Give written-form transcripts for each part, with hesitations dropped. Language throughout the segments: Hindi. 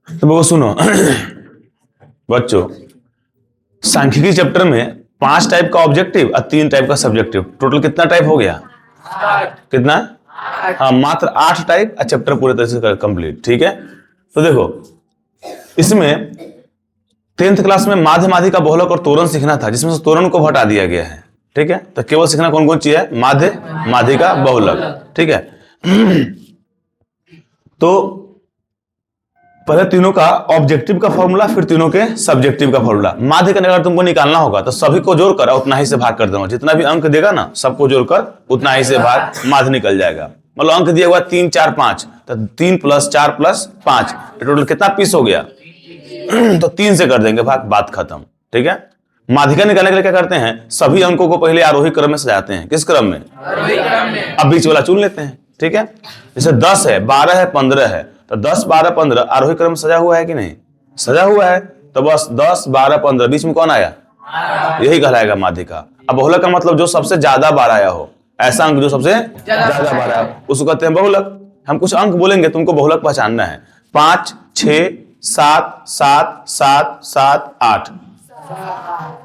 तो वो सुनो बच्चों, सांख्यिकी चैप्टर में 5 टाइप का ऑब्जेक्टिव और 3 टाइप का सब्जेक्टिव, टोटल कितना टाइप हो गया? 8। कितना? हाँ, मात्र 8 टाइप और चैप्टर पूरे तरह से कंप्लीट। ठीक है, तो देखो इसमें 10th क्लास में माध्य माध्यिका बहुलक और तोरण सीखना था, जिसमें से तोरण को हटा दिया गया है। ठीक है, तो केवल सीखना कौन कौन चीज है? माध्य माध्यिका बहुलक। ठीक है, तो पहले तीनों का ऑब्जेक्टिव का फॉर्मूला, फिर तीनों के सब्जेक्टिव का फॉर्मूला। माध्य का अगर तुमको निकालना होगा तो सभी को जोड़कर उतना ही से भाग कर देना, जितना भी अंक देगा ना सबको जोड़कर उतना ही से भाग माध्य निकल जाएगा। मतलब अंक दिया हुआ 3 4 5, तो 3 + 4 + 5, टोटल कितना पीस हो गया? तो 3 से कर देंगे भाग, बात खत्म। ठीक है, माध्यिका निकालने के लिए क्या करते हैं? सभी अंकों को पहले आरोही क्रम में सजाते हैं। किस क्रम में? आरोही क्रम में। अब बीच वाला चुन लेते हैं। ठीक है, जैसे 10 है, 12 है, 15 है, तो 10 12 15 आरोही क्रम सजा हुआ है कि नहीं? सजा हुआ है, तो बस 10 12 15 बीच में कौन आया? यही कहलाएगा माध्यिका। अब बहुलक का मतलब जो सबसे ज्यादा बार आया हो, ऐसा अंक जो सबसे ज्यादा बार आया हो उसको कहते हैं बहुलक। हम कुछ अंक बोलेंगे, तुमको बहुलक पहचानना है। 5 6 7 7 7 7 8,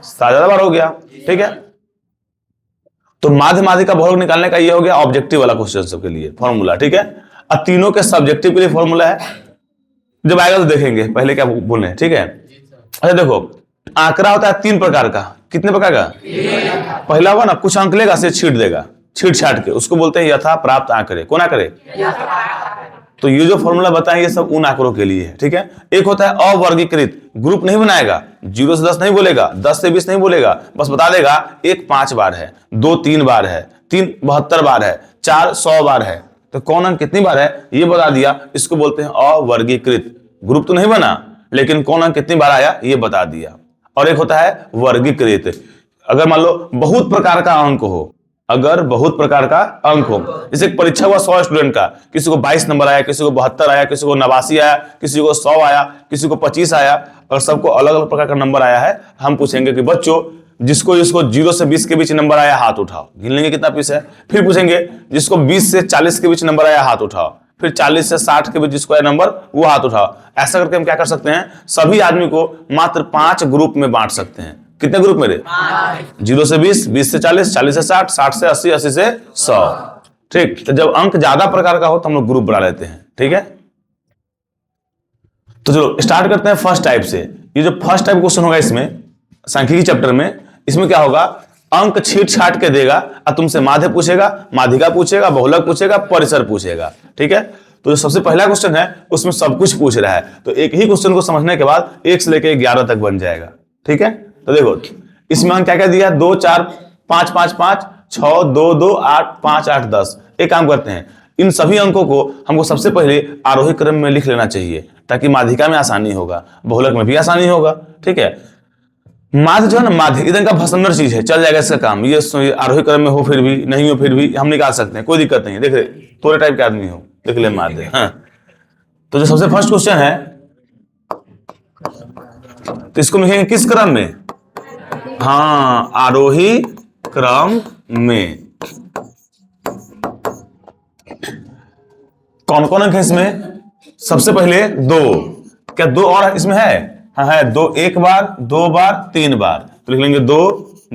7 ज्यादा बार हो गया। ठीक है, तो माध्य माध्यिका बहुलक निकालने का ये हो गया ऑब्जेक्टिव वाला क्वेश्चन सबके लिए फॉर्मूला। ठीक है, और तीनों के सब्जेक्टिव के लिए फॉर्मूला है, जब आएगा तो देखेंगे, पहले क्या बोले। ठीक है, अच्छा देखो, आंकड़ा होता है 3 प्रकार का। कितने प्रकार का? पहला हुआ ना, कुछ अंक लेगा से छीट देगा, छीट छाट के, उसको बोलते हैं यथा प्राप्त आंकड़े। कौन आंकड़े? तो ये जो फॉर्मूला बताएं ये सब उन आंकड़ों के लिए है। ठीक है, एक होता है अवर्गीकृत, ग्रुप नहीं बनाएगा, 0 से 10 नहीं बोलेगा, 10 से 20 नहीं बोलेगा, बस बता देगा 1 5 बार है, 2 3 बार है, 3 72 बार है, 4 100 बार है। तो कौन अंक कितनी बार है ये बता दिया, इसको बोलते हैं अवर्गीकृत। ग्रुप तो नहीं बना लेकिन कौन अंक कितनी बार आया ये बता दिया। और एक होता है वर्गीकृत, अगर मान लो बहुत प्रकार का अंक हो, अगर बहुत प्रकार का अंक हो, जैसे परीक्षा हुआ 100 स्टूडेंट का, किसी को 22 नंबर आया, किसी को 72 आया, किसी को 89 आया, किसी को 100 आया, किसी को 25 आया, और सबको अलग अलग प्रकार का नंबर आया है। हम पूछेंगे कि बच्चों जिसको 0 से 20 के बीच नंबर आया हाथ उठाओ, गिन लेंगे कितना पीस है। फिर पूछेंगे जिसको 20 से 40 के बीच नंबर आया हाथ उठाओ, फिर 40 से 60 के बीच जिसको आया नंबर वो हाथ उठाओ। ऐसा करके हम क्या कर सकते हैं, सभी आदमी को मात्र 5 ग्रुप में बांट सकते हैं। कितने ग्रुप मेरे? 0 से 20, 20 से 40, 40 से 60, 60 से 80, 80 से 100। ठीक, तो जब अंक ज्यादा प्रकार का हो तो हम लोग ग्रुप बना लेते हैं। ठीक है, तो चलो स्टार्ट करते हैं फर्स्ट टाइप से। ये जो फर्स्ट टाइप क्वेश्चन होगा इसमें सांख्यिकी चैप्टर में, इसमें क्या होगा, अंक छीट छाट के देगा और तुमसे माध्य पूछेगा, माध्यिका पूछेगा, बहुलक पूछेगा, परिसर पूछेगा। ठीक है, तो जो सबसे पहला क्वेश्चन है उसमें सब कुछ पूछ रहा है, तो एक ही क्वेश्चन को समझने के बाद 1 से लेकर 11 तक बन जाएगा। ठीक है, तो देखो इसमें हम क्या क्या दिया, 2 4 5 5 5 6 2 2 8 5 8 10। एक काम करते हैं, इन सभी अंकों को हमको सबसे पहले आरोही क्रम में लिख लेना चाहिए, ताकि माध्यिका में आसानी होगा, बहुलक में भी आसानी होगा। ठीक है, माध्य जो है ना, माध्य इधर का भसंदर चीज है, चल जाएगा इसका काम। ये आरोही क्रम में हो फिर भी, नहीं हो फिर भी हम निकाल सकते हैं, कोई दिक्कत नहीं है। देख रहे थोड़े टाइप के आदमी हो, देख ले माध्य। हाँ, तो जो सबसे फर्स्ट क्वेश्चन है, तो इसको लिखेंगे किस क्रम में? हाँ, आरोही क्रम में। कौन कौन अंक है इसमें? सबसे पहले 2, क्या 2 और इसमें है? हाँ है, 2 1 बार, 2 बार, 3 बार, तो लिख लेंगे 2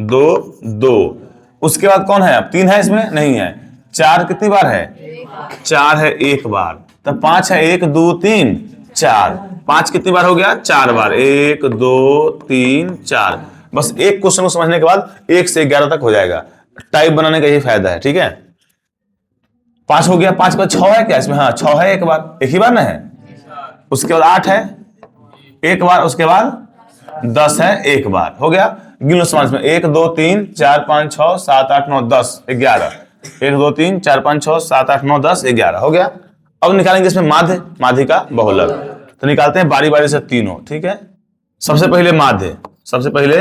2 2। उसके बाद कौन है? अब 3 है इसमें? नहीं है। 4 कितनी बार है? 4 है 1 बार। तब 5 है, 1 2 3 4, 5 कितनी बार हो गया? 4 बार, 1 2 3 4। बस एक क्वेश्चन को समझने के बाद 1 से 11 तक हो जाएगा। टाइप बनाने का यही फायदा है। ठीक है, 5 हो गया, 5 के बाद 6 है क्या इसमें? हाँ 6 है, 1 बार, एक ही बार ना है। उसके बाद 8 है 1 बार, उसके बाद 10 है 1 बार, हो गया। गिनो समाज में 1 2 3 4 5 6 7 8 9 10 11, 1 2 3 4 5 6 7 8 9 10 11, हो गया। अब निकालेंगे इसमें माध्य, माध्यिका, बहुलक। तो निकालते हैं बारी बारी से तीनों। ठीक है, सबसे पहले माध्य, सबसे पहले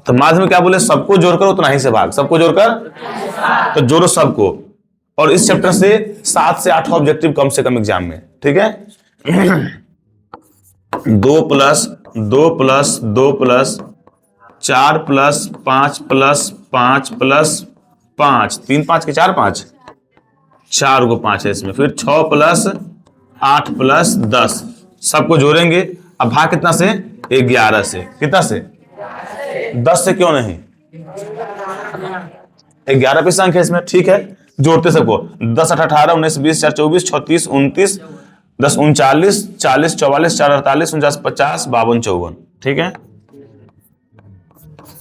तो माध्य में क्या बोले, सबको जोड़कर उतना ही से भाग, सबको जोड़कर, तो जोड़ो सबको। और इस चैप्टर से 7 से 8 ऑब्जेक्टिव कम से कम एग्जाम में। ठीक है, 2 + 2 + 2 + 4 + 5 + 5 + 5, 3 5 के 4 5, 4 को 5 है इसमें। फिर 6 + 8 + 10 सबको जोड़ेंगे। अब भाग कितना से? 11 से। कितना से? 10 से क्यों नहीं? 11 पे संख्या इसमें, ठीक है, जोड़ते सबको। 10 8 18 19 20 4 24 36 29 10 39 40 44 4 48 49 50 52 54, ठीक है।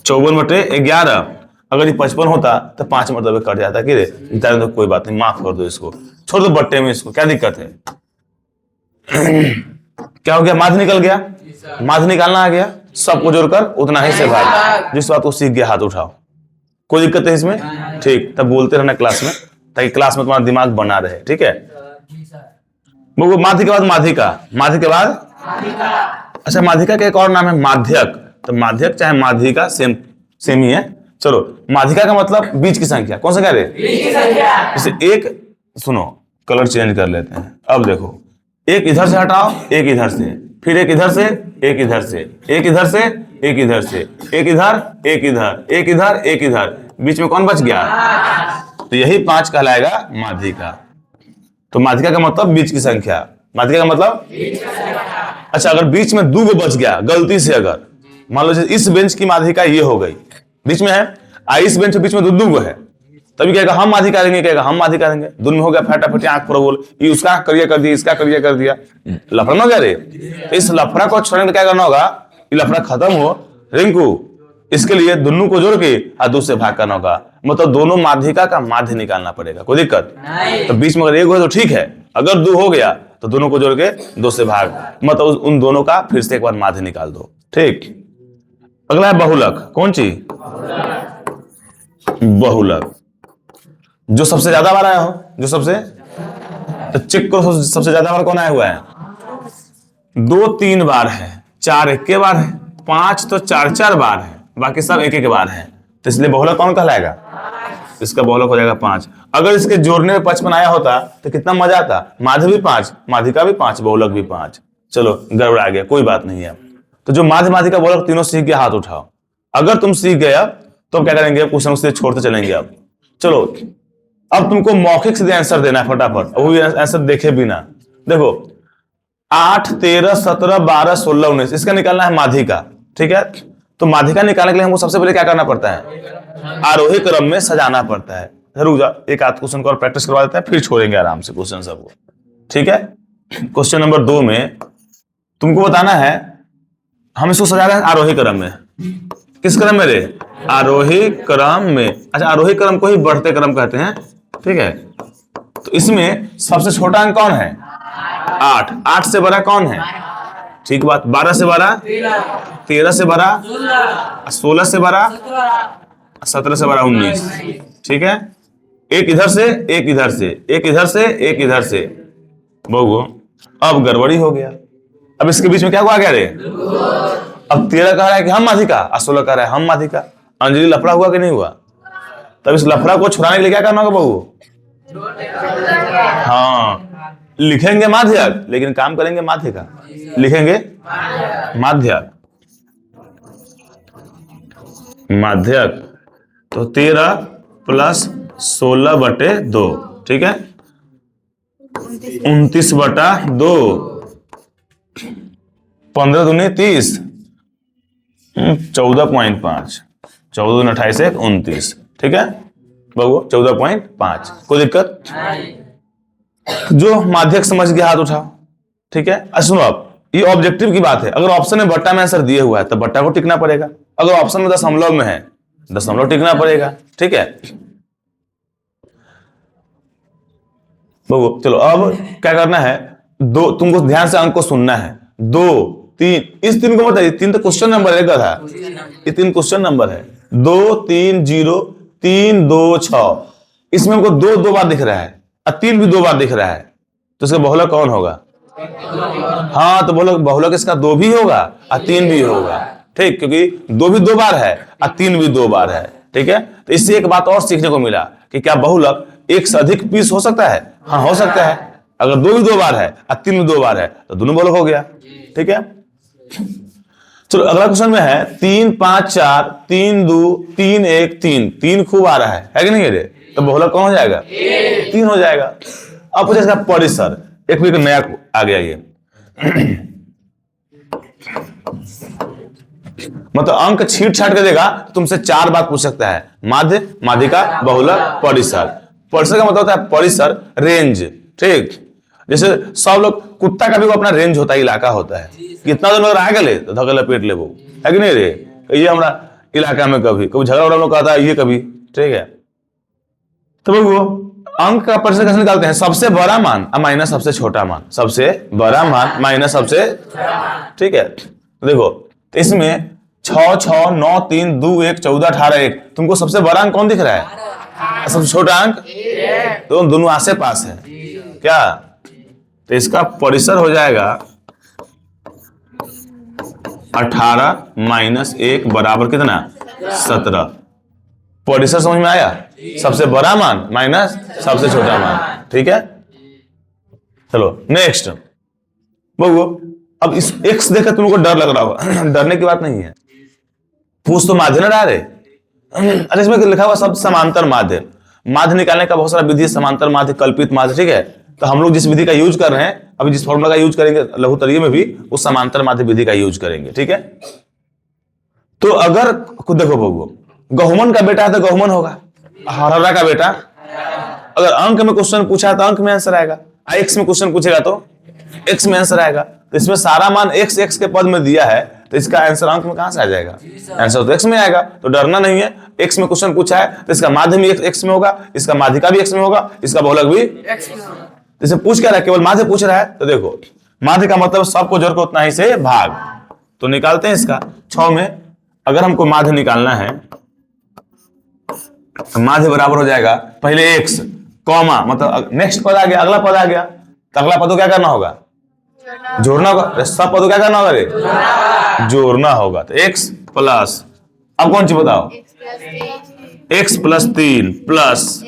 54/11। अगर ये 55 होता तो 5 मतलब कट जाता कि रे, तो कोई बात नहीं, माफ कर दो इसको, छोड़ दो बट्टे में इसको, क्या दिक्कत है। क्या हो गया? माध्य निकल गया, माध्य निकालना आ गया, सबको जोड़कर उतना ही से भाग। जिस बात को सीख गया हाथ उठाओ, कोई दिक्कत है इसमें? ठीक, तब बोलते रहना क्लास में, ताकि क्लास में तुम्हारा दिमाग बना रहे, ठीक है। वो माध्य के बाद माध्यिका, माध्य के बाद अच्छा, माध्यिका का एक और नाम है माध्यक। तो माध्यक चाहे माध्यिका सेम ही है। चलो, माध्यिका का मतलब बीच की संख्या। कौन सा कह रहे? बीच की संख्या। जैसे एक, सुनो, कलर चेंज कर लेते हैं। अब देखो, एक इधर से हटाओ, एक इधर से, फिर एक इधर से, एक इधर से, एक इधर से, एक इधर से, एक इधर, एक इधर, एक इधर, एक इधर, बीच में कौन बच गया? तो यही 5 कहलाएगा माध्यिका। तो माध्यिका का मतलब बीच की संख्या। माध्यिका का मतलब अच्छा, अगर बीच में 2 बच गया गलती से, अगर मान लो इस बेंच की माध्यिका ये हो गई, बीच में है, इस बेंच के बीच में 2 है, तभी कहेगा हम माध्यिका करेंगे, कहेगा हम माध्यिका करेंगे। दोनों में हो गया फटाफट आंख पर बोल, ये उसका करियर कर दिया, इसका करियर कर दिया, लफड़ा ना रे। तो इस लफड़ा को छोड़ने क्या करना होगा? ये लफड़ा खत्म हो रिंकू, इसके लिए दोनों को जोड़ के और 2 से भाग करना होगा। मतलब दोनों माध्यिका का माध्य निकालना पड़ेगा, कोई दिक्कत नहीं। तो बीच में अगर एक हो तो ठीक है, अगर 2 हो गया तो दोनों को जोड़ के 2 से भाग, मतलब उन दोनों का फिर से एक बार माध्य निकाल दो, ठीक। अगला है बहुलक। कौन चीज? बहुलक, जो सबसे ज्यादा बार आया हो, जो सबसे, तो चेक करो सबसे ज्यादा बार कौन आया हुआ है? 2 3 बार है, 4 1 के बार है, 5 तो 4 बार है, बाकी सब 1 1 बार है। तो इसलिए बहुलक कौन कहलाएगा? इसका बहुलक हो जाएगा 5। अगर इसके जोड़ने में 55 आया होता तो कितना मजा आता। माध्य भी 5, माध्यिका भी 5, बहुलक भी 5। चलो, गड़बड़ा गया, कोई बात नहीं है। तो जो माध्य, माध्यिका, बहुलक तीनों सीख गए, हाथ उठाओ। अगर तुम सीख गए अब तो क्या करेंगे? क्वेश्चन उससे छोड़ते चलेंगे। अब चलो, अब तुमको मौखिक से आंसर देना है फटाफट, वो आंसर देखे बिना। देखो, 8 13 17 12 16 19 इसका निकालना है माध्यिका, ठीक है। तो माध्यिका निकालने के लिए हमको सबसे पहले क्या करना पड़ता है? आरोही क्रम में सजाना पड़ता है। रुक जा, एक आध क्वेश्चन को और प्रैक्टिस करवा देते हैं, फिर छोड़ेंगे आराम से क्वेश्चन सबको, ठीक है। क्वेश्चन नंबर 2 में तुमको बताना है, हम इसको सजा रहे हैं आरोही क्रम में। किस क्रम में रे? आरोही क्रम में। अच्छा, आरोही क्रम को ही बढ़ते क्रम कहते हैं, ठीक है। तो इसमें सबसे छोटा अंक कौन है? 8। 8 से बड़ा कौन है? ठीक बात। 12 से बड़ा, 13 से बड़ा, 16 से बड़ा, 17 से बड़ा 19, ठीक है। एक इधर से, एक इधर से, एक इधर से, एक इधर से, बहु अब गड़बड़ी हो गया। अब इसके बीच में क्या हुआ? क्या रे? अब 13 कह रहा है कि हम माध्यिका, और 16 कह रहा है हम माध्यिका। अंजलि, लफड़ा हुआ कि नहीं हुआ? तब इस लफड़ा को छुड़ाने के लिए क्या करना होगा बहू? हाँ, लिखेंगे माध्यक, लेकिन काम करेंगे माध्यिका। लिखेंगे माध्यक, माध्यक। तो 13 + 16/2, ठीक है। 29/2, 15 दूनी 30, 14.5, 14 28 1 29, ठीक है बबू, 14.5। कोई दिक्कत? जो माध्यक समझ गया हाथ उठाओ, ठीक है। अच्छा सुनो, अब ये ऑब्जेक्टिव की बात है। अगर ऑप्शन में बट्टा में आंसर दिए हुआ है तो बट्टा को टिकना पड़ेगा। अगर ऑप्शन में दशमलव में है, दशमलव टिकना पड़ेगा, ठीक है बबू। चलो, अब क्या करना है? दो, तुमको ध्यान से अंक को सुनना है। 2 3, इस 3 को बताइए, 3 तो क्वेश्चन नंबर है गधा, ये 3 क्वेश्चन नंबर है। 2 3 0 3 2 6, इसमें हमको 2 2 बार दिख रहा है और 3 भी 2 बार दिख रहा है, तो इसका बहुलक कौन होगा? हाँ, तो बोलो बहुलक इसका 2 भी होगा और 3 भी होगा, ठीक, क्योंकि 2 भी 2 बार है और 3 भी 2 बार है, ठीक है। तो इससे एक बात और सीखने को मिला कि क्या बहुलक एक से अधिक पीस हो सकता है? हाँ, हो सकता है। अगर 2 भी 2 बार है और 3 भी 2 बार है तो दोनों बहुलक हो गया, ठीक है। चलो, अगला क्वेश्चन में है 3 5 4 3 2 3 1 3, 3 खूब आ रहा है कि नहीं रे? तो बहुलक कौन हो जाएगा? 3 हो जाएगा। अब पूछे इसका परिसर, एक भी नया आ गया ये। मतलब अंक छीट छाट के देगा तो तुमसे 4 बात पूछ सकता है, माध्य, माध्यिका, बहुलक, परिसर। परिसर का मतलब होता है परिसर, रेंज। ठीक, जैसे सब लोग, कुत्ता का भी वो अपना रेंज होता है, इलाका होता है। कितना दिन अगर आ गए तो धक्का लपेट ले, वो है कि नहीं रे, ये हमारा इलाका में कभी कभी झगड़ा उड़ा लोग कहता है ये कभी। ठीक है, तो वो अंक का परिसर कैसे निकालते हैं? सबसे बड़ा मान माइनस सबसे छोटा मान, सबसे बड़ा मान माइनस सबसे। ठीक है, तो देखो इसमें 6, 6, 9, 3, 2, 1, 14, 18, 1, तुमको सबसे बड़ा अंक कौन दिख रहा है? सबसे छोटा अंक, तो दोनों आसे पास है क्या? तो इसका परिसर हो जाएगा 18 माइनस 1 बराबर कितना? 17। परिसर समझ में आया? सबसे बड़ा मान माइनस सबसे छोटा मान। ठीक है, चलो नेक्स्ट। वो अब इस x देखकर तुमको डर लग रहा होगा। डरने की बात नहीं है, पूछ तो माध्य ना रहा रे। अरे इसमें लिखा हुआ सब समांतर माध्य। माध्य निकालने का बहुत सारा विधि है, समांतर माध्य, कल्पित माध्य। ठीक है, तो हम लोग जिस विधि का यूज कर रहे हैं, अभी जिस फॉर्मूला का यूज करेंगे लघुत्तरीय में भी, उस समांतर माध्य विधि का यूज करेंगे। ठीक है, तो अगर खुद देखो बबू, गहुमन का बेटा है तो गहुमन होगा, हरहरा का बेटा। अगर अंक में क्वेश्चन पूछा है तो अंक में आंसर आएगा, एक्स में क्वेश्चन पूछेगा तो एक्स में आंसर आएगा। तो इसमें सारा मान एक्स एक्स के पद में दिया है, तो इसका आंसर अंक में कहां से आ जाएगा? आंसर तो एक्स में आएगा, तो डरना नहीं है। एक्स में क्वेश्चन पूछा है तो इसका माध्य भी एक्स में होगा, इसका माध्यिका भी एक्स में होगा, इसका बहुलक भी एक्स में होगा। इसे पूछ क्या रहा है? केवल माध्य पूछ रहा है। तो देखो माध्य का मतलब सबको जोड़ कर उतना ही से भाग, तो निकालते हैं इसका 6 में। अगर हमको माध्य निकालना है, माध्य बराबर हो जाएगा पहले x कॉमा, मतलब नेक्स्ट पद आ गया, अगला पद आ गया, तो अगला पद को क्या करना होगा? जोड़ना होगा। सब पद को क्या करना होगा रे? जोड़ना होगा। तो x प्लस, अब कौन सी बताओ? x plus 3 plus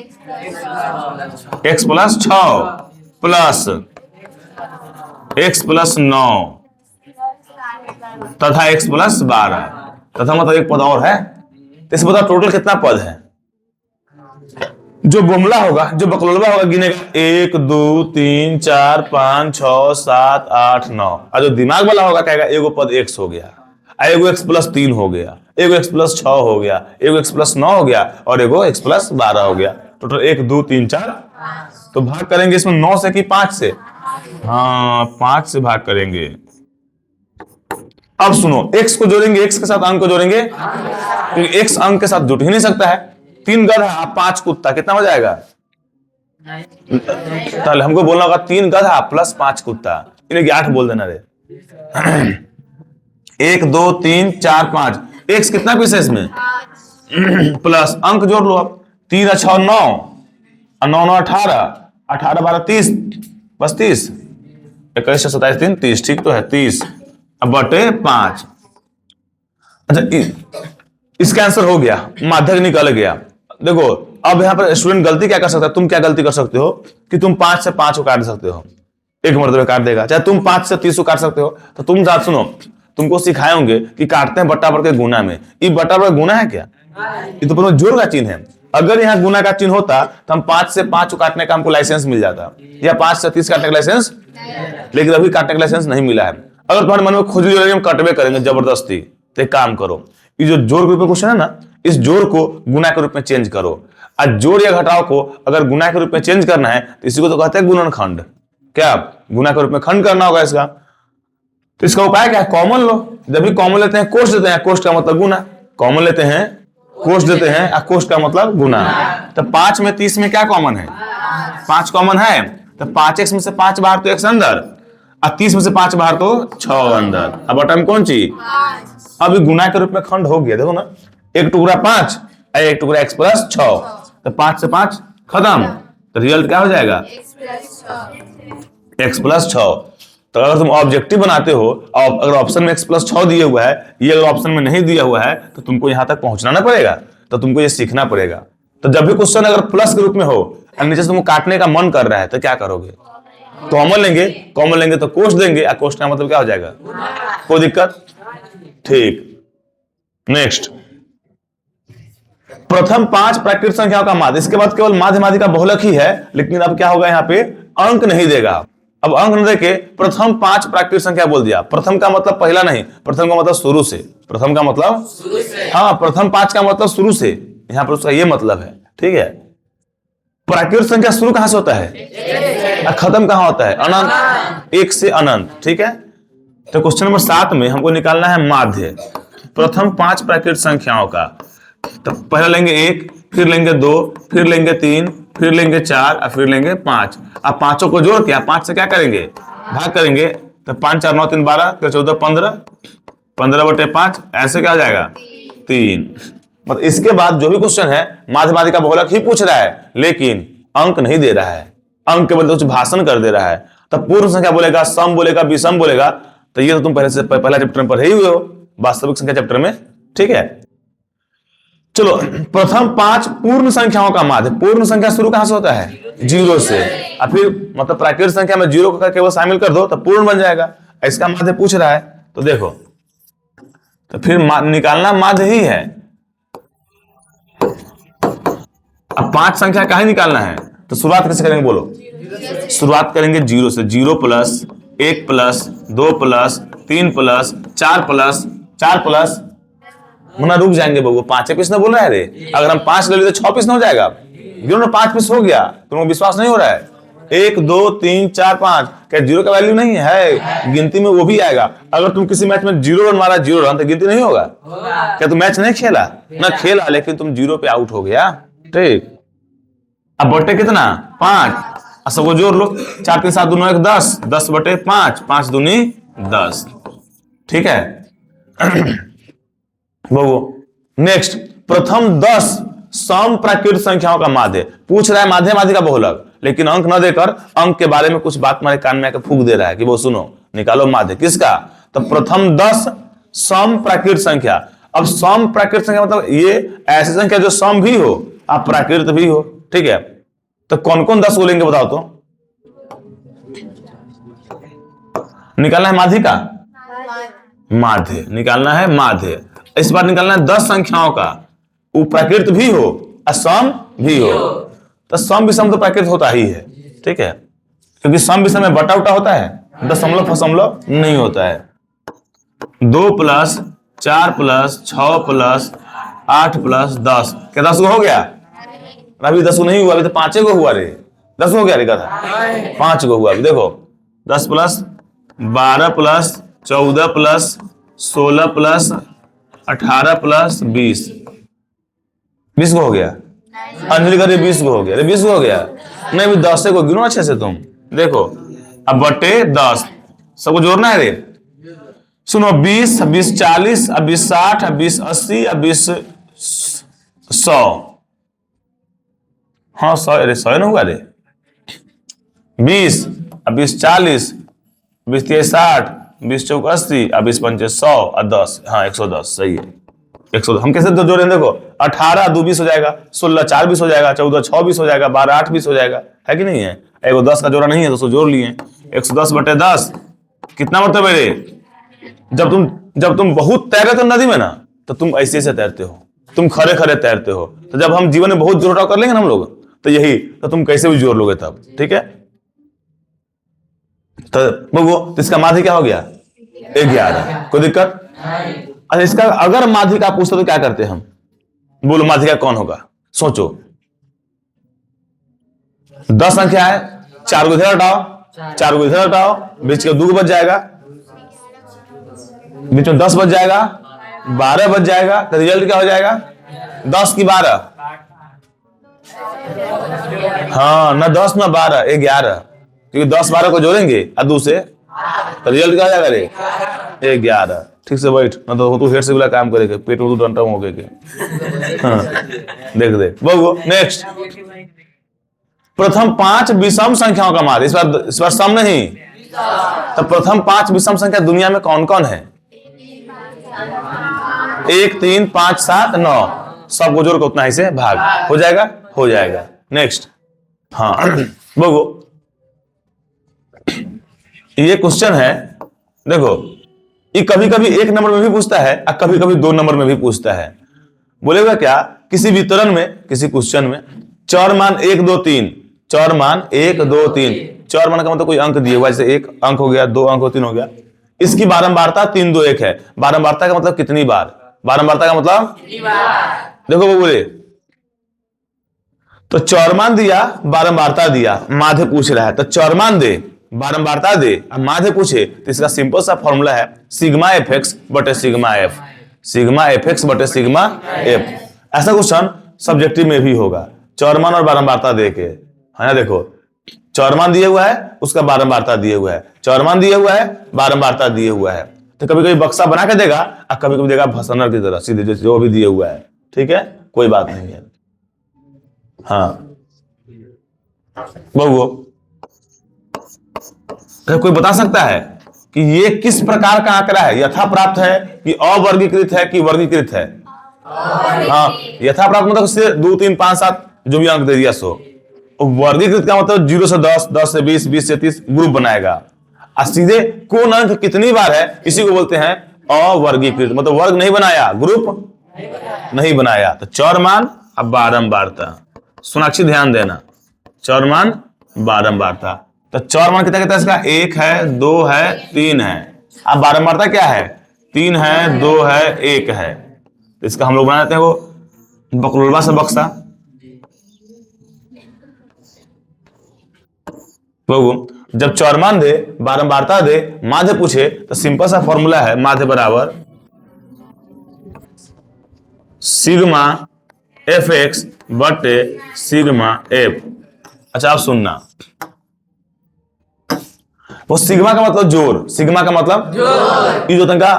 x plus 6 plus x plus 9 तथा x प्लस 12 तथा मतलब एक पद और है। तो इसे बताओ टोटल कितना पद है? जो बुमला होगा, जो बकलोलवा होगा, गिनेगा 1, 2, 3, 4, 5, 6, 7, 8, 9। और जो दिमाग वाला होगा कहेगा एगो पद x हो गया, एगो x प्लस 3 हो गया, एगो x प्लस 6 हो गया, एगो x प्लस 9 हो गया, और एगो x प्लस 12 हो गया। टोटल 1, 2, 3, 4। तो भाग करेंगे इसमें 9 से कि 5 से? हाँ, 5 से भाग करेंगे। अब सुनो, x को जोड़ेंगे, x के साथ अंक को जोड़ेंगे, क्योंकि x अंक के साथ जुट ही नहीं सकता है। 3 गधा 5 कुत्ता, कितना हो जाएगा? तो हमको बोलना होगा 3 गधा प्लस 5 कुत्ता, इन्हें 8 बोल देना रे। 1, 2, 3, 4, 5, x कितना पीस है इसमें? प्लस अंक जोड़ लो। अब 3 और 6 9, और 9 9 18, 18 12 30, बस 30, 21 27 3 30। ठीक तो है 30, अब बटे 5। अच्छा, इसका आंसर हो गया, माध्यक निकल गया। देखो अब यहाँ पर स्टूडेंट गलती क्या कर सकता है? तुम क्या गलती कर सकते हो कि तुम 5 से 5 को काट सकते हो, एक मर्तबे काट देगा। चाहे तुम 5 से 30 को काट सकते हो। तो तुम साथ सुनो, तुमको सिखाए होंगे कि काटते हैं बट्टा बढ़ के गुना में। ये बट्टा बढ़ गुना है क्या? ये तो जोड़ का चिन्ह है। अगर यहाँ गुना का चिन्ह होता तो हम 5 से 5 को काटने का हमको लाइसेंस मिल जाता, या 5 से 30 काटने का लाइसेंस, लेकिन अभी काटने का लाइसेंस नहीं मिला है। अगर तुम्हारे मन में खुजली हो रही है हम कटवे करेंगे जबरदस्ती, तो एक काम करो, ये जो जोड़ के रूप में क्वेश्चन है ना, इस जोड़ को गुना के रूप में चेंज करो। आज जोड़ या घटाव को अगर गुना के रूप में चेंज करना है तो इसी को तो कहते हैं गुणनखंड। क्या गुना के रूप में खंड करना होगा इसका? तो इसका उपाय क्या है? कॉमन लो। जब भी कॉमन लेते हैं कोष्ट देते हैं, कोष्ट का मतलब गुना। कॉमन लेते हैं कोष्ट देते हैं, और कोष्ट का मतलब गुना। तो 5 में 30 में क्या कॉमन है? 5 कॉमन है। तो 5x में से 5 बाहर तो x अंदर, और 30 में से 5 बाहर तो 6 अंदर। अब बटन कौन सी? अब गुना के रूप में खंड हो गया। देखो ना, एक टुकड़ा 5 और एक टुकड़ा x प्लस 6, तो 5 से 5 खत्म। तो रिजल्ट क्या हो जाएगा? x plus 6। तो अगर तुम ऑब्जेक्टिव बनाते हो और अगर ऑप्शन में x प्लस 6 दिया हुआ है, ये अगर ऑप्शन में नहीं दिया हुआ है, तो तुमको यहां तक पहुंचना ना पड़ेगा, तो तुमको ये सीखना पड़ेगा। तो जब भी क्वेश्चन अगर प्लस के रूप में हो और नीचे से तुमको काटने का मन कर रहा है, तो क्या करोगे? कॉमन लेंगे। कॉमन लेंगे तो कोष्ट देंगे, और कोष्ट का मतलब क्या हो जाएगा? कोई दिक्कत? ठीक, नेक्स्ट। प्रथम 5 प्राकृत संख्याओं का माध्य, इसके बाद केवल माध्य माध्यिका बहुलक ही है। लेकिन अब क्या होगा? यहाँ पे अंक नहीं देगा। अब अंक न देके प्रथम 5 प्राकृतिक संख्या बोल दिया। प्रथम का मतलब पहला नहीं, प्रथम का मतलब शुरू से। प्रथम का मतलब शुरू से। हाँ, प्रथम 5 का मतलब शुरू से, यहां पर उसका ये मतलब है। ठीक है, प्राकृतिक संख्या शुरू कहां से होता है और खत्म कहां होता है? अनंत, 1 से अनंत। ठीक है, तो क्वेश्चन नंबर 7 में हमको निकालना है माध्य प्रथम 5 प्राकृतिक संख्याओं का। तो पहले लेंगे 1, फिर लेंगे 2, फिर लेंगे 3, फिर लेंगे 4 और फिर लेंगे 5। अब पांचों को जोड़ के 5 से क्या करेंगे? भाग करेंगे। तो 5 4 9 3 12, 14 15, 15/5, ऐसे क्या हो जाएगा? 3। मतलब इसके बाद जो भी क्वेश्चन है माध्यमाधिक का बहुलक ही पूछ रहा है, लेकिन अंक नहीं दे रहा है, अंक के बदले कुछ भाषण कर दे रहा है। तब पूर्ण संख्या बोलेगा, सम बोलेगा, विषम बोलेगा। तो ये तो तुम पहला चैप्टर में पढ़े ही हुए हो, वास्तविक संख्या चैप्टर में। ठीक है, चलो प्रथम 5 पूर्ण संख्याओं का माध्य। पूर्ण संख्या शुरू कहां से होता है? 0 से। और फिर मतलब प्राकृतिक संख्या में 0 का केवल शामिल कर दो तो पूर्ण बन जाएगा। इसका माध्य पूछ रहा है, तो देखो, तो फिर निकालना माध्य ही है। अब 5 संख्या का ही निकालना है, तो शुरुआत कैसे करेंगे बोलो? शुरुआत करेंगे 0 से। 0 plus 1 plus 2 plus 3 plus 4 plus 4 plus, Munna रुक जाएंगे बबू, 5 पीस ना बोल रहा है रे। अगर हम 5 ले ली तो 6 पीस ना हो जाएगा? गिनो ना, 5 पीस हो गया। तुमको विश्वास नहीं हो रहा है? 1 2 3 4 5, क्या 0 का वैल्यू नहीं है? गिनती में वो भी आएगा। अगर तुम किसी मैच में 0 रन मारा, 0 रन, तो गिनती नहीं होगा? क्या तुम मैच नहीं खेला? ना खेला, लेकिन तुम 0 पे आउट हो गया। ठीक, अब बटे कितना? 5। सबको जोड़ लो, 4 3 7 2 9 1 10, 10/5, 5 दूनी 10। ठीक है वो नेक्स्ट, प्रथम 10 सम प्राकृतिक संख्याओं का माध्य पूछ रहा है, माध्य का बहुलक, लेकिन अंक न देकर अंक के बारे में कुछ बात तुम्हारे कान में आकर फूंक दे रहा है कि वो सुनो, निकालो माध्य किसका? तो प्रथम 10 सम प्राकृतिक संख्या। अब सम प्राकृतिक संख्या मतलब ये ऐसी संख्या जो सम भी हो और प्राकृत भी हो। ठीक है, तो कौन कौन 10 को लेंगे बताओ तो? निकालना है माध्य का माध्य, निकालना है माध्य। इस बार निकालना है 10 संख्याओं का, वो प्राकृत भी हो और सम भी हो। तो सम विषम तो प्राकृत होता ही है। ठीक है, क्योंकि सम विषम में बटा उटा होता है, दशमलव फशमलव नहीं होता है। 2 प्लस 4 प्लस 6 प्लस 8 प्लस 10, क्या 10 को हो गया? अभी 10 को नहीं हुआ, अभी तो 5 को हुआ रे। 10 हो गया रे कथा? 5 को हुआ। अभी देखो, 10 plus 12 plus 14 plus 16 plus 18 plus 20, 20 को हो गया। अंजलि का 20 को हो गया। 20 को हो गया नहीं, अभी 10 को गिनो अच्छे से तुम। देखो, अब बटे 10 सबको जोड़ना है रे। सुनो, 20 20 40, 20 60, 20 80, 20 100। हाँ 100, अरे 100 ना हुआ रे। 20 20 40, 20 30 60, 20 चौक 80, 20 पंचे 100 और 10, हाँ 110, सही है 110। हम कैसे जोड़े हैं? देखो, 18 2 20 हो जाएगा, 16 4 20 हो जाएगा, 14 6 20 हो जाएगा, 12 8 20 हो जाएगा, है कि नहीं है? एगो 10 का जोड़ा नहीं है तो उसको जोड़ लिए। 110/10 कितना मतलब है रे? जब तुम बहुत तैर रहे थे नदी में ना, तो तुम ऐसे ऐसे तैरते हो, तुम खड़े खड़े तैरते हो। तो जब हम जीवन में बहुत जोड़ कर लेंगे ना हम लोग, तो यही, तो तुम कैसे भी जोड़ लोगे तब। ठीक है, तो इसका माध्य क्या हो गया? 11। कोई दिक्कत? अच्छा, इसका अगर माध्य का पूछते तो क्या करते हम? बोलो माध्य का कौन होगा? सोचो, 10 संख्या है, 4 को इधर हटाओ, 4 को इधर हटाओ, बीच के 2 बच जाएगा, बीच में 10 बच जाएगा, 12 बच जाएगा। तो रिजल्ट क्या हो जाएगा? 10 की 12, हाँ ना 10 ना 12, 11, क्योंकि 10 12 को जोड़ेंगे और 2 से, तो रिजल्ट क्या हो जाएगा रे? 11। ठीक से बैठ, ना तो तू हेड से वाला काम करेगा, पेट में तू डंटा हो गए। हाँ देख वो नेक्स्ट, प्रथम 5 विषम संख्याओं का माध्य। इस बार सम नहीं, तो प्रथम 5 विषम संख्या दुनिया में कौन कौन है? 1 3 5 7 9, सबको जोड़ के उतना ही से भाग हो जाएगा, हो जाएगा। नेक्स्ट, हाँ वो ये क्वेश्चन है, देखो ये कभी कभी 1 नंबर में भी पूछता है और कभी कभी 2 नंबर में भी पूछता है। बोलेगा क्या? किसी वितरण में, किसी क्वेश्चन में चर मान 1 2 3, चर मान 1 2 3, चौर मान का मतलब कोई अंक दिए हुआ, जैसे 1 अंक हो गया, 2 अंक हो, 3 हो गया। इसकी बारंबारता 3 2 1 है। बारंबारता का मतलब कितनी बार, बारंबारता का मतलब देखो वो बोले तो चौरमान दिया, बारंबारता दिया, माध्य पूछ रहा है तो चौरमान दे, बारंबारता दे, अब माध्य पूछे तो इसका सिंपल सा फॉर्मूला है सिग्मा एफ एक्स बटे sigma F, sigma F x बटे सिग्मा एफ। ऐसा क्वेश्चन सब्जेक्टिव में भी होगा, चौरमान और बारंबारता दे के, है ना। देखो चौरमान दिए हुआ है, उसका बारंबारता दिए हुआ है, चौरमान दिए हुआ है, बारंबारता दिए हुआ है। तो कभी कभी बक्सा बना के देगा और कभी कभी देगा भसनर की तरह सीधे जो भी दिए हुआ है, ठीक है, कोई बात नहीं है। हाँ बहु तो कोई बता सकता है कि ये किस प्रकार का आंकड़ा है, यथा प्राप्त है कि अवर्गीकृत है कि वर्गीकृत है? हाँ यथा प्राप्त मतलब उससे 2 3 5 7 जो भी अंक दे दिया सो। वर्गीकृत का मतलब 0 से 10, 10 से 20, 20 से 30 ग्रुप बनाएगा। और सीधे कौन अंक कितनी बार है इसी को बोलते हैं अवर्गीकृत, मतलब वर्ग नहीं बनाया, ग्रुप नहीं बनाया। तो चौरमान अब बारंबारता, सोनाक्षी ध्यान देना, चौरमान बारंबारता। तो चौरमान कितना कितना इसका 1 है, 2 है, 3 है। अब बारंबारता क्या है, 3 है, 2 है, 1 है। तो इसका हम लोग बना देते हैं वो बकलोलवा से बक्सा। बहू जब चौरमान दे, बारंबारता दे, माध्य पूछे तो सिंपल सा फॉर्मूला है माध्य बराबर सिग्मा एफ एक्स बटे सिग्मा एफ। अच्छा आप सुनना, वो सिग्मा का मतलब जोर, सिग्मा का मतलब जोर। ये जो तंका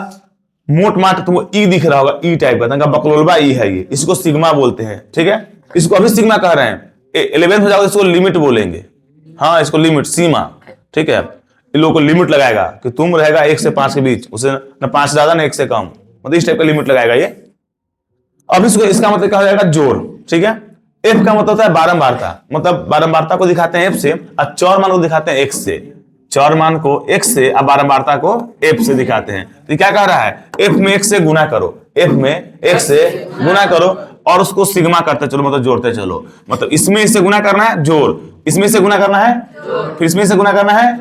मोट माट तुमको ई दिख रहा होगा, ई टाइप का तंका बकलोलवा ई है ये, इसको सिग्मा बोलते हैं, ठीक है। इसको अभी सिग्मा कह रहे हैं, 11th हो जाओगे इसको लिमिट बोलेंगे। हाँ इसको लिमिट, सीमा, ठीक है। इन लोगों को लिमिट लगाएगा कि तुम रहेगा 1 से 5 के बीच, उसे ना 5 ज्यादा ना 1 से कम, मतलब इस टाइप का लिमिट लगाएगा ये। अब इसको इसका मतलब क्या हो जाएगा, जोर, ठीक है। एफ का मतलब होता है बारंबारता, मतलब बारंबारता को दिखाते हैं एफ से और चौरमान को दिखाते हैं एक्स से, चौरमान को एक्स से और बारंबारता को एफ से दिखाते हैं। तो क्या कह रहा है, एफ में एक्स से गुना करो, एफ में एक्स से गुना करो और उसको सिग्मा करते चलो, मतलब जोड़ते चलो। मतलब इसमें इससे गुना करना है जोर, इसमें से गुना करना है, फिर इसमें से गुना करना है।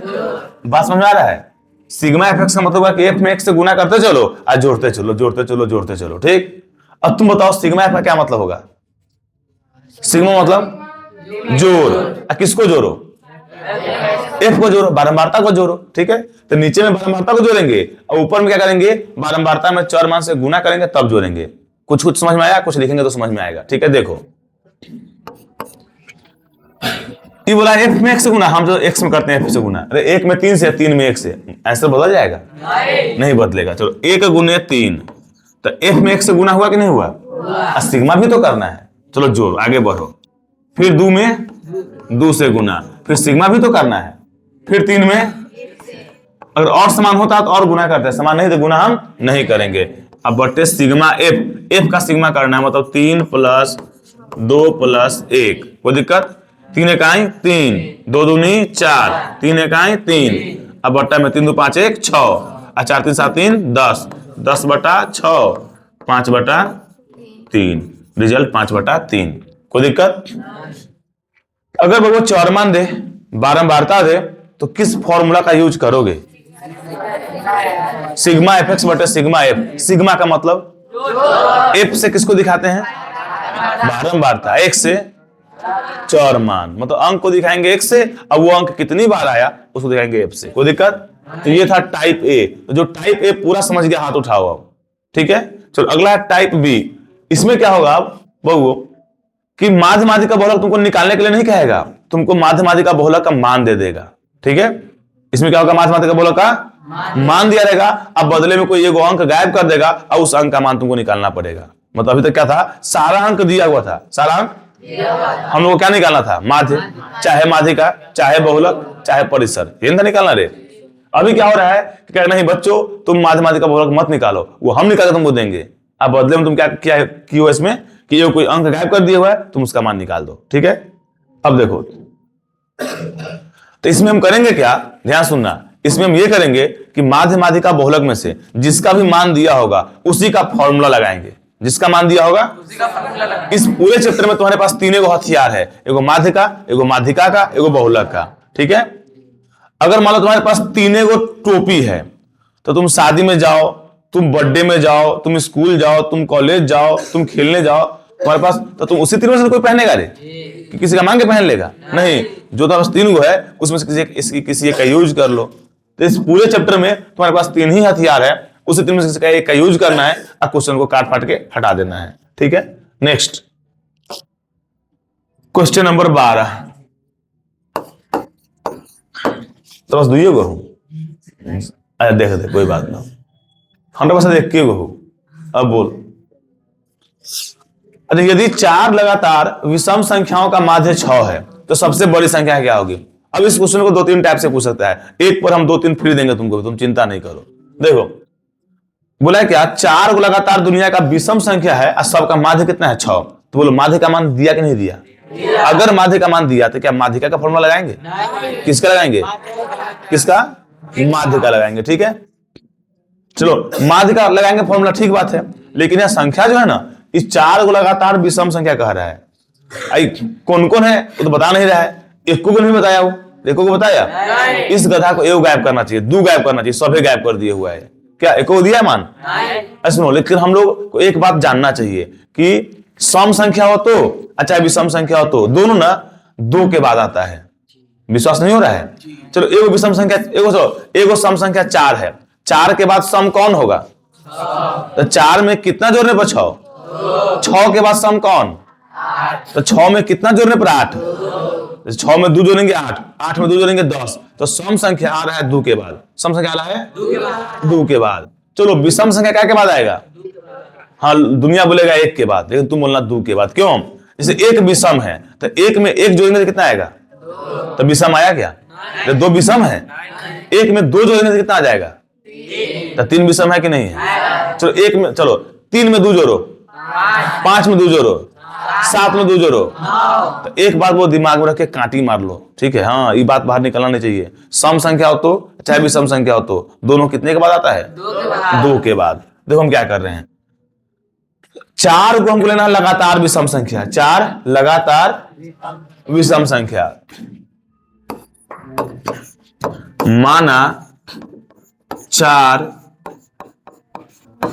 बात समझ में आ रहा है? सिग्मा एफ एक्स का मतलब है कि एफ में एक्स से गुना करते चलो और जोड़ते चलो, जोड़ते चलो, जोड़ते चलो, ठीक। अब तुम बताओ सिग्मा एफ का क्या मतलब होगा? सिग्मा मतलब जोर, किसको जोड़ो, एफ को जोड़ो, बारंबारता को जोड़ो, ठीक है। तो नीचे में बारंबारता को जोड़ेंगे और ऊपर में क्या करेंगे, बारंबारता में चौरमान से गुना करेंगे तब जोड़ेंगे। कुछ कुछ समझ में आया, कुछ लिखेंगे तो समझ में आएगा, ठीक है। देखो ये बोला एफ में एक्स से गुना, हम जो एक्स में करते हैं एफ से गुना, अरे 1 में 3 से, 3 में 1 से, ऐसे बदल जाएगा? नहीं बदलेगा। चलो 1 गुने 3, तो एफ में एक्स से गुना हुआ कि नहीं हुआ? सिग्मा भी तो करना है, चलो जोड़, आगे बढ़ो। फिर 2 में 2 से गुना, फिर सिग्मा भी तो करना है। फिर 3 में अगर और समान होता तो और गुना करते हैं, समान नहीं तो गुना हम नहीं करेंगे। अब बटे सिग्मा एफ, एफ का सिग्मा करना है, मतलब 3 + 2 + 1, कोई दिक्कत? 3 इकाई 3, 2 दूनी 4, 3 इकाई 3, अब बट्टा में 3 2 5 1 6, 4 3 7 3 10, 10/6, 5/3, रिजल्ट 5/3, कोई दिक्कत? अगर वो चौरमान दे, बारंबारता दे तो किस फॉर्मूला का यूज करोगे? सिग्मा एफ एक्स बटे सिग्मा एफ। सिग्मा का मतलब एफ से किसको दिखाते हैं? बारंबारता, एक से चौरमान, मतलब अंक को दिखाएंगे एक से, अब वो अंक कितनी बार आया उसको दिखाएंगे एफ से, कोई दिक्कत? तो ये था टाइप ए। तो जो टाइप ए पूरा समझ गया हाथ उठाओ अब, ठीक है। चलो अगला है टाइप बी। इसमें क्या होगा अब बहु कि माध्य माध्यिका का बहुलक तुमको निकालने के लिए नहीं कहेगा, तुमको माध्य माध्यिका का बहुलक का मान दे देगा, ठीक है। इसमें क्या होगा, माध्य माध्यिका का बहुलक का मान दिया रहेगा, अब बदले में कोई एगो अंक गायब कर देगा और उस अंक का मान तुमको निकालना पड़ेगा। मतलब अभी तक क्या था, सारा अंक दिया हुआ था, सारा अंक हम लोग को क्या निकालना था, माध्य, चाहे माध्यिका, चाहे बहुलक, चाहे परिसर, ये निकालना रे। अभी क्या हो रहा है कि क्या नहीं बच्चों, तुम माध्य माध्यिका का बहुलक मत निकालो, वो हम निकाल के तुमको देंगे। अब बदले में तुम क्या किया किया इसमें कि ये कोई अंक गायब कर दिया हुआ है, तुम उसका मान निकाल दो, ठीक है। अब देखो तो इसमें हम करेंगे क्या, ध्यान सुनना। इसमें हम ये करेंगे कि माध्य माध्यिका बहुलक में से जिसका भी मान दिया होगा उसी का फॉर्मूला लगाएंगे, जिसका मान दिया होगा उसी का फॉर्मूला लगाएंगे। इस पूरे चैप्टर में तुम्हारे पास 3 हथियार है, एगो माध्य का, एगो माध्यिका का, एगो बहुलक का, ठीक है। अगर मान लो तुम्हारे पास तीने को टोपी है, तो तुम शादी में जाओ, तुम बर्थडे में जाओ, तुम स्कूल जाओ, तुम कॉलेज जाओ, तुम खेलने जाओ, तुम्हारे पास तो तुम उसी तीन में से कोई पहनेगा रे कि किसी का मांग के पहन लेगा? नहीं, जो तुम्हारे पास तीन गो है उसमें से किसी एक का यूज कर लो। तो इस पूरे चैप्टर में तुम्हारे पास तीन ही हथियार है, उसी तीन में से किसी का एक का यूज करना है और क्वेश्चन को काट फाट के हटा देना है। ठीक है, नेक्स्ट क्वेश्चन नंबर 12। तो बस दुइयो गो हूं, अरे देख दे, कोई बात ना, 100% देख के गो हूं। अब बोल, अच्छा यदि 4 लगातार विषम संख्याओं का माध्य 6 है तो सबसे बड़ी संख्या क्या होगी? अब इस क्वेश्चन को 2-3 टाइप से पूछ सकता है, एक पर हम 2-3 फ्री देंगे तुमको, तुम चिंता नहीं करो। देखो बोला है क्या, 4 को लगातार दुनिया का विषम संख्या है और सबका माध्य कितना है? 6। तो बोलो माध्य का मान दिया कि नहीं दिया? अगर माध्य का मान दिया तो क्या माध्यिका का फॉर्मूला लगाएंगे? किसका लगाएंगे? किसका? माध्य का लगाएंगे। ठीक है, चलो माध्य का लगाएंगे फॉर्मूला, ठीक बात है। लेकिन यह संख्या जो है ना, इस 4 को लगातार विषम संख्या कह रहा है। कौन कौन है वो तो बता नहीं रहा है, एक को नहीं बताया, वो एक को बताया। इस गधा को एक गायब करना चाहिए, 2 गायब करना चाहिए, सभी गायब कर दिए हुआ है। क्या एक को दिया मान? सुनो, लेकिन हम लोग को एक बात जानना चाहिए कि सम संख्या हो तो अच्छा, विषम संख्या हो तो दोनों ना 2 के बाद आता है। विश्वास नहीं हो रहा है? चलो एगो विषम संख्या, एगो सम संख्या 4 है, 4 के बाद सम कौन होगा? तो 4 में कितना जोड़ने पर 6? 6 के बाद सम कौन? तो 6 में कितना जोड़ने पर 8? 6 में 2 जोड़ेंगे 8, 8 में 2 जोड़ेंगे 10। तो सम संख्या आ रहा है 2 के बाद। सम संख्या आ रहा है 2 के बाद। चलो विषम संख्या क्या के बाद आएगा? हाँ, दुनिया बोलेगा 1 के बाद, लेकिन तुम बोलना 2 के बाद। क्यों? जैसे 1 विषम है तो 1 में 1 जोड़ेंगे तो कितना आएगा? तो विषम आया क्या? तो 2 विषम है, 1 में 2 जोड़ेंगे तो कितना आ जाएगा? तो 3 विषम है कि नहीं है? चलो 1 में, चलो 3 में 2 जोड़ो, 5 में 2 जोड़ो, 7 में 2 जोड़ो। तो एक बात वो दिमाग में रख के कांटी मार लो, ठीक है? हाँ, ये बात बाहर निकलना नहीं चाहिए। सम संख्या हो तो चाहे विषम संख्या हो तो दोनों कितने के बाद आता है? 2 के बाद। देखो हम क्या कर रहे हैं, 4 को हमको लेना है लगातार विषम संख्या, 4 लगातार विषम संख्या। माना 4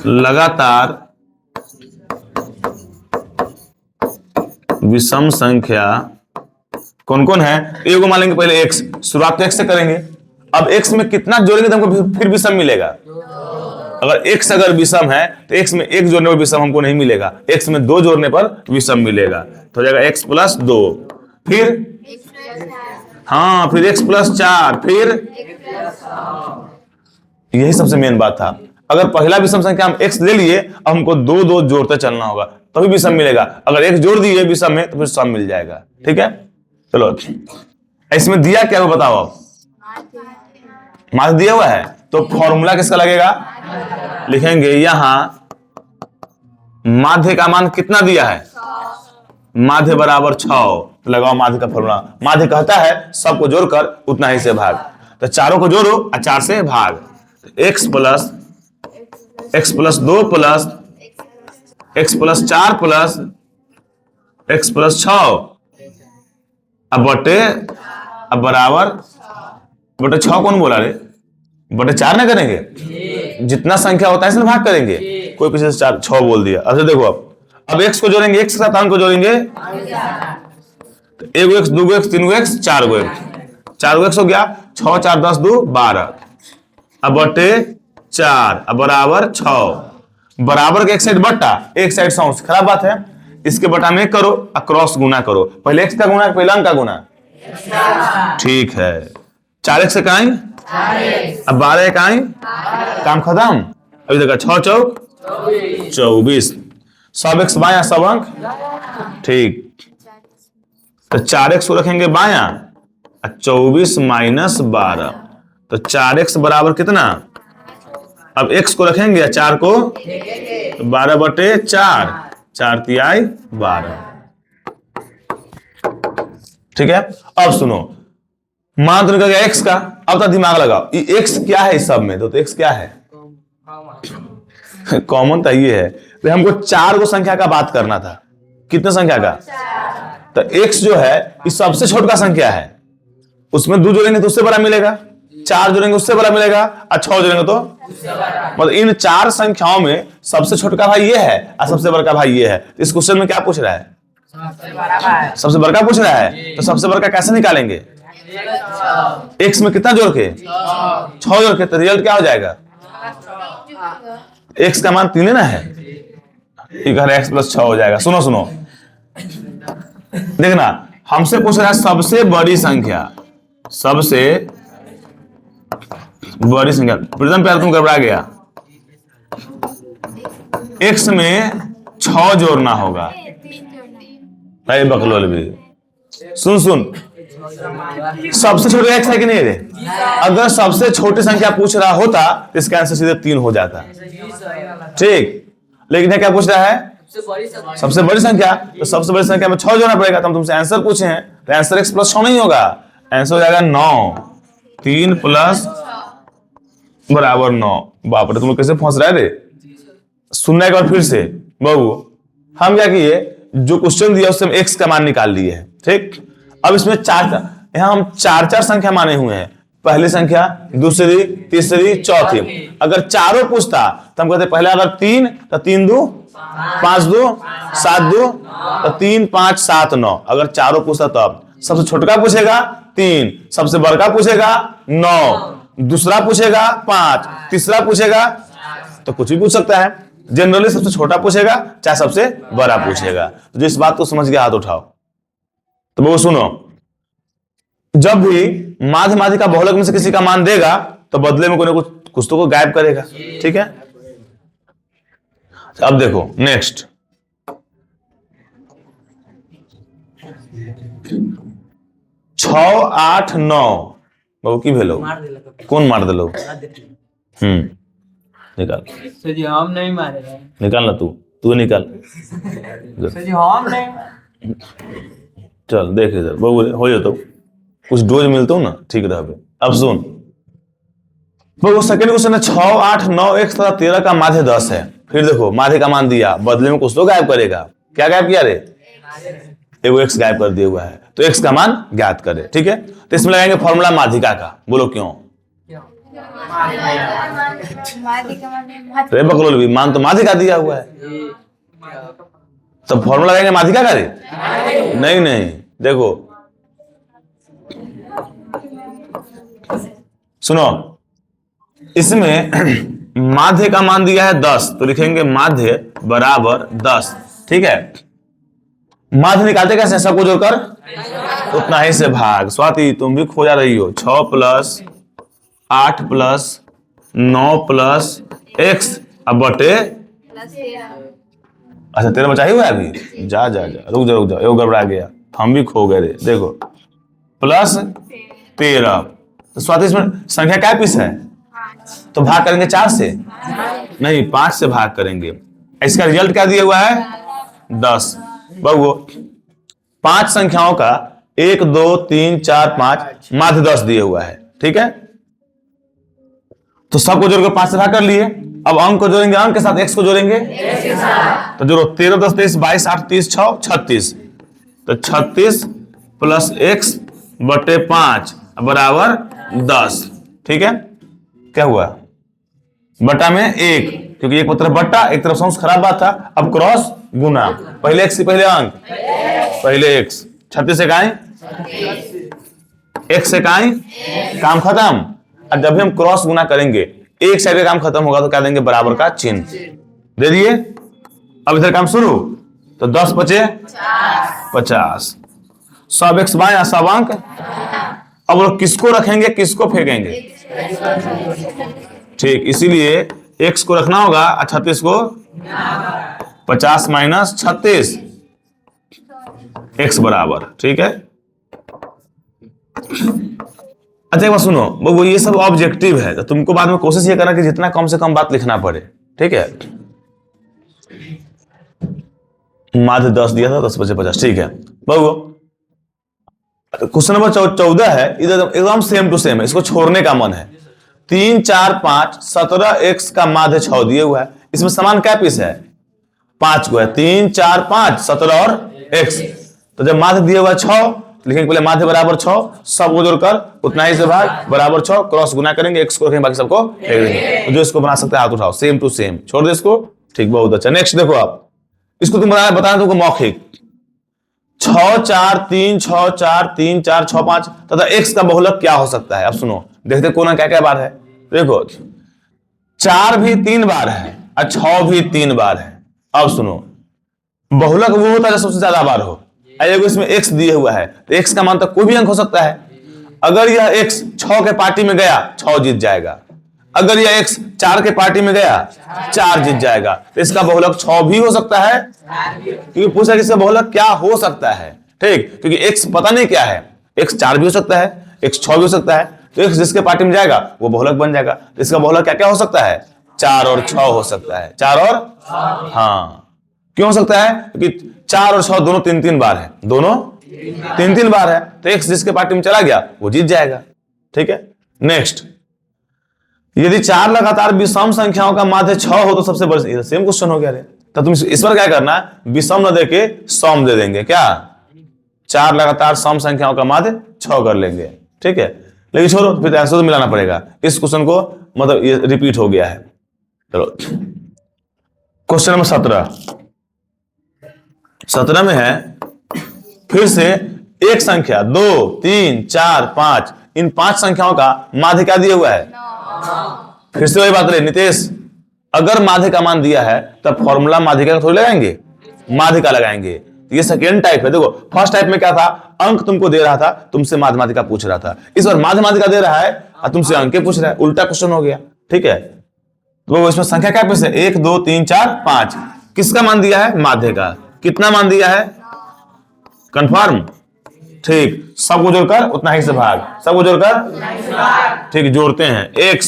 लगातार विषम संख्या कौन कौन है? एगो मान लेंगे पहले x, शुरुआत तो x से करेंगे। अब x में कितना जोड़ेंगे तो हमको फिर विषम मिलेगा? अगर x अगर विषम है तो x में 1 जोड़ने पर विषम हमको नहीं मिलेगा, x में 2 जोड़ने पर विषम मिलेगा। तो हो जाएगा x + 2, फिर हाँ, फिर x + 4, फिर यही सबसे मेन बात था। अगर पहला विषम संख्या हम x ले लिए, अब हमको 2-2 जोड़ते चलना होगा तभी विषम मिलेगा। अगर x जोड़ दिए विषम में तो फिर सम मिल जाएगा। ठीक है, चलो इसमें दिया क्या वो बताओ। अब माध्य दिया हुआ है तो फॉर्मूला किसका लगेगा? लिखेंगे यहां माध्य का मान कितना दिया है? माध्य बराबर 6। लगाओ माध्य का फॉर्मूला। माध्य कहता है सबको जोड़कर उतना ही से भाग, तो 4 को जोड़ो और 4 से भाग। x + 2 + x + 4 + x + 6 अब बटे, अब बराबर बटे 6 कौन बोला रे? बटे 4 ना करेंगे, जितना संख्या होता है इसमें भाग करेंगे। कोई पीछे से 6 बोल दिया। अच्छा देखो, अब x को जोड़ेंगे, x के साथ आन को जोड़ेंगे, तो 1 x 2 x 3 x 4 x 4 x हो गया। 6 4 10 2 12 अब बटे 4 अब बराबर 6। बराबर के एक साइड बट्टा, एक साइड साउंस, खराब बात है। इसके बटा में करो और क्रॉस गुना करो। पहले x का गुना, पहले अंक का गुना, ठीक है। 4x से काई, अब 12 काई, काम खत्म। अभी देखा 6 चौक 24, सब x बाया सब अंक, ठीक। तो 4x को रखेंगे बाया, 24 - 12, तो 4x बराबर कितना? अब x को रखेंगे 4 को, 12 बटे 4, 4 तिहाई 12, ठीक है। अब सुनो, मान तो निकल गया x का। अब तो दिमाग लगाओ, ये x क्या है इस सब में? तो x क्या है? कॉमन तो ये है। तो हमको 4 को संख्या का बात करना था। कितने संख्या का? तो x जो है इस सबसे छोटा संख्या है, उसमें 2 जोड़ेंगे तो उससे बड़ा मिलेगा। 4 जोड़ेंगे उससे बड़ा मिलेगा, और 6 जोड़ेंगे तो मतलब इन 4 संख्याओं में सबसे छोटा भाई ये है और सबसे बड़ा भाई ये है। इस क्वेश्चन में क्या पूछ रहा है? सबसे बड़ा पूछ रहा है। तो सबसे बड़ा कैसे निकालेंगे? x में कितना जोड़ के? 6 जोड़ के। तो रिजल्ट क्या हो जाएगा? x का मान 3 ना है, x + 6 हो जाएगा। सुनो सुनो देखना, हमसे पूछ रहा है सबसे बड़ी संख्या, सबसे बड़ी संख्या। प्रीतम प्यार तुम घबरा गया, x में 6 जोड़ना होगा। भाई बकलोल भी सुन सुन, सबसे छोटे x है कि नहीं रे? अगर सबसे छोटी संख्या पूछ रहा होता तो इसका आंसर सीधे 3 हो जाता, ठीक। लेकिन ये क्या पूछ रहा है? सबसे बड़ी संख्या। तो सबसे बड़ी संख्या में 6 जोड़ना पड़ेगा। तो हम तुमसे आंसर पूछे हैं, तो आंसर x + 6 नहीं होगा, आंसर हो जाएगा 9। 3 + बराबर 9। बाप रे, तुम लोग कैसे फंस रहे रे? सुनना एक बार फिर से बहू। हम क्या किए, जो क्वेश्चन दिया उससे हम x का मान निकाल लिए है, ठीक। अब इसमें यहाँ हम 4 संख्या माने हुए हैं, पहली संख्या, दूसरी, तीसरी, चौथी। अगर चारों पूछता तो हम कहते पहले अगर 3 तो 3 2 5 2 7 2 तो 3 5 7 9। अगर चारों पूछता तब सबसे छोटा पूछेगा 3, सबसे बड़ा पूछेगा 9, दूसरा पूछेगा 5, तीसरा पूछेगा तो कुछ भी पूछ सकता है। जनरली सबसे छोटा पूछेगा चाहे सबसे बड़ा पूछेगा। तो जिस बात को समझ के हाथ उठाओ। तो वो सुनो, जब भी माध्य माध्यिका बहुलक में से किसी का मान देगा तो बदले में कोई ना कुछ तो को गायब करेगा, ठीक है। अब देखो नेक्स्ट, 6 8 9 बाबू की भेलो कौन मार दिलो? निकाल सर जी, हम नहीं मारे। निकाल ना, तू निकाल। सर जी, हम नहीं। चल देख इधर बाबू, हो जाता कुछ डोज मिलता ना, ठीक रहे। अब सुन बाबू, सेकंड क्वेश्चन है 6 8 9 1 तथा 13 का माध्य 10 है। फिर देखो माध्य का मान दिया, बदले में कुछ तो गायब करेगा। क्या गायब किया रे? एगो x गायब कर दिया हुआ है, तो x का मान ज्ञात करे, ठीक है। तो इसमें लगाएंगे फॉर्मूला माध्यिका का। बोलो क्यों? रे बकलोल भी, मान तो माध्यिका दिया हुआ है, तो फॉर्मूला लगाएंगे माध्यिका का रे? नहीं नहीं, देखो सुनो, इसमें माध्य का मान दिया है 10, तो लिखेंगे माध्य बराबर 10, ठीक है। माध्य निकालते कैसे? सबको जोड़कर उतना ही से भाग। स्वाति तुम भी खो जा रही हो। 6 + 8 + 9 + x अब बटे, अच्छा 13 बचा ही हुआ है अभी। जा जा जा, रुक जा, एगो गड़बड़ा गया, हम भी खो गए रे। देखो +13, तो स्वाति इसमें संख्या क्या पीस है? तो भाग करेंगे 4 से नहीं 5 से भाग करेंगे। इसका रिजल्ट क्या दिया हुआ है? 10। बहु 5 संख्याओं का 1 2 3 4 5 माध्य 10 दिए हुआ है, ठीक है। तो सबको जोड़कर 5 से भाग कर लिए। अब अंक को जोड़ेंगे, अंक के साथ x को जोड़ेंगे x के साथ। तो जोड़ो 13 10 23 22 8 30 6 36, तो 36 + x बटे 5 बराबर 10, ठीक है। क्या हुआ? बटा में 1, क्योंकि एक तरफ बट्टा एक तरफ अंश, खराब बात था। अब क्रॉस गुना, पहले x से पहले अंक, पहले x। 36 से काई x से काई, काम खत्म। और जब भी हम क्रॉस गुना करेंगे एक साइड का काम खत्म होगा तो क्या देंगे? बराबर का चिन्ह दे दिए। अब इधर काम शुरू, तो 10 बचे 50, सब x बाएं सब अंक। अब लोग किसको रखेंगे किसको फेंकेंगे? ठीक, इसीलिए x को रखना होगा और 36 को 50 - 36 x बराबर, ठीक है। अच्छा एक बात सुनो, वो ये सब ऑब्जेक्टिव है, तो तुमको बाद में कोशिश ये करना कि जितना कम से कम बात लिखना पड़े, ठीक है। माध्य 10 दिया था, 10 बचे 50, ठीक है। बहु क्वेश्चन नंबर 14 है, इधर एकदम सेम टू सेम है, इसको छोड़ने का मन है। 3 4 5 17 x का माध्य 6 दिए हुआ है। इसमें समान क्या पीस है? 5 को है। 3 4 5 17 और x। तो जब माध्य दिए हुआ 6 लिखेंगे पहले माध्य बराबर 6, सबको जोड़कर उतना ही से भाग बराबर 6, क्रॉस गुना करेंगे, x को रखेंगे, बाकी सबको फेंक देंगे। जो इसको बना सकते हैं हाथ उठाओ, सेम टू सेम, छोड़ दे इसको। ठीक, बहुत अच्छा। नेक्स्ट देखो आप, इसको तुम बताना तुमको मौखिक 6 4 3 6 4 3 4 6 5 तथा x का बहुलक क्या हो सकता है। अब सुनो, देखते कौन क्या क्या बार है। देखो 4 भी 3 बार है और 6 भी 3 बार है। अब सुनो, बहुलक वो होता है जो सबसे ज्यादा बार हो। एगो इसमें x दिए हुआ है, तो x का मान तो कोई भी अंक हो सकता है। अगर यह x 6 के पार्टी में गया 6 जीत जाएगा, अगर यह x 4 के पार्टी में गया 4 जीत जाएगा। तो इसका बहुलक 6 भी हो सकता है, क्योंकि पूछा कि इसका बहुलक क्या हो सकता है। ठीक, क्योंकि x पता नहीं क्या है, x 4 भी हो सकता है, x 6 भी हो सकता है, तो x जिसके पार्टी में जाएगा वो बहुलक बन जाएगा। तो इसका बहुलक क्या क्या हो सकता है, 4 और 6 हो सकता है। 4 और हाँ, क्यों हो सकता है, क्योंकि 4 और 6 दोनों 3-3 बार है, दोनों 3-3 बार है, तो x जिसके पार्टी में चला गया वो जीत जाएगा। ठीक है, नेक्स्ट, यदि 4 लगातार विषम संख्याओं का माध्य 6 हो तो सबसे बड़ी, सेम क्वेश्चन हो गया रे। तो तुम इस पर क्या करना है, विषम न देके सम दे देंगे। क्या, 4 लगातार सम संख्याओं का माध्य 6 कर लेंगे। ठीक है, लेकिन छोड़ो, फिर आंसर तो मिलाना पड़ेगा। इस क्वेश्चन को मतलब ये रिपीट हो गया है। चलो क्वेश्चन नंबर 17 में है, फिर से एक संख्या 2 3 4 5, इन 5 संख्याओं का माध्य क्या दिया हुआ है, फिर से वही बात रही नितेश, अगर माध्य का मान दिया है तब फॉर्मूला माध्य का थोड़ी लगाएंगे, माध्य का लगाएंगे। ये सेकेंड टाइप है। देखो फर्स्ट टाइप में क्या था, अंक तुमको दे रहा था, तुमसे माध्यमातिका पूछ रहा था। इस बार माध्यमातिका दे रहा है और तुमसे अंक पूछ रहा है, उल्टा क्वेश्चन हो गया। ठीक है, तो इसमें संख्या क्या है, 1 2 3 4 5, किसका मान दिया है, माध्य का। कितना मान दिया है, कंफर्म। ठीक, सबको जोड़कर उतना ही से भाग, सबको जोड़कर ठीक जोड़ते हैं। x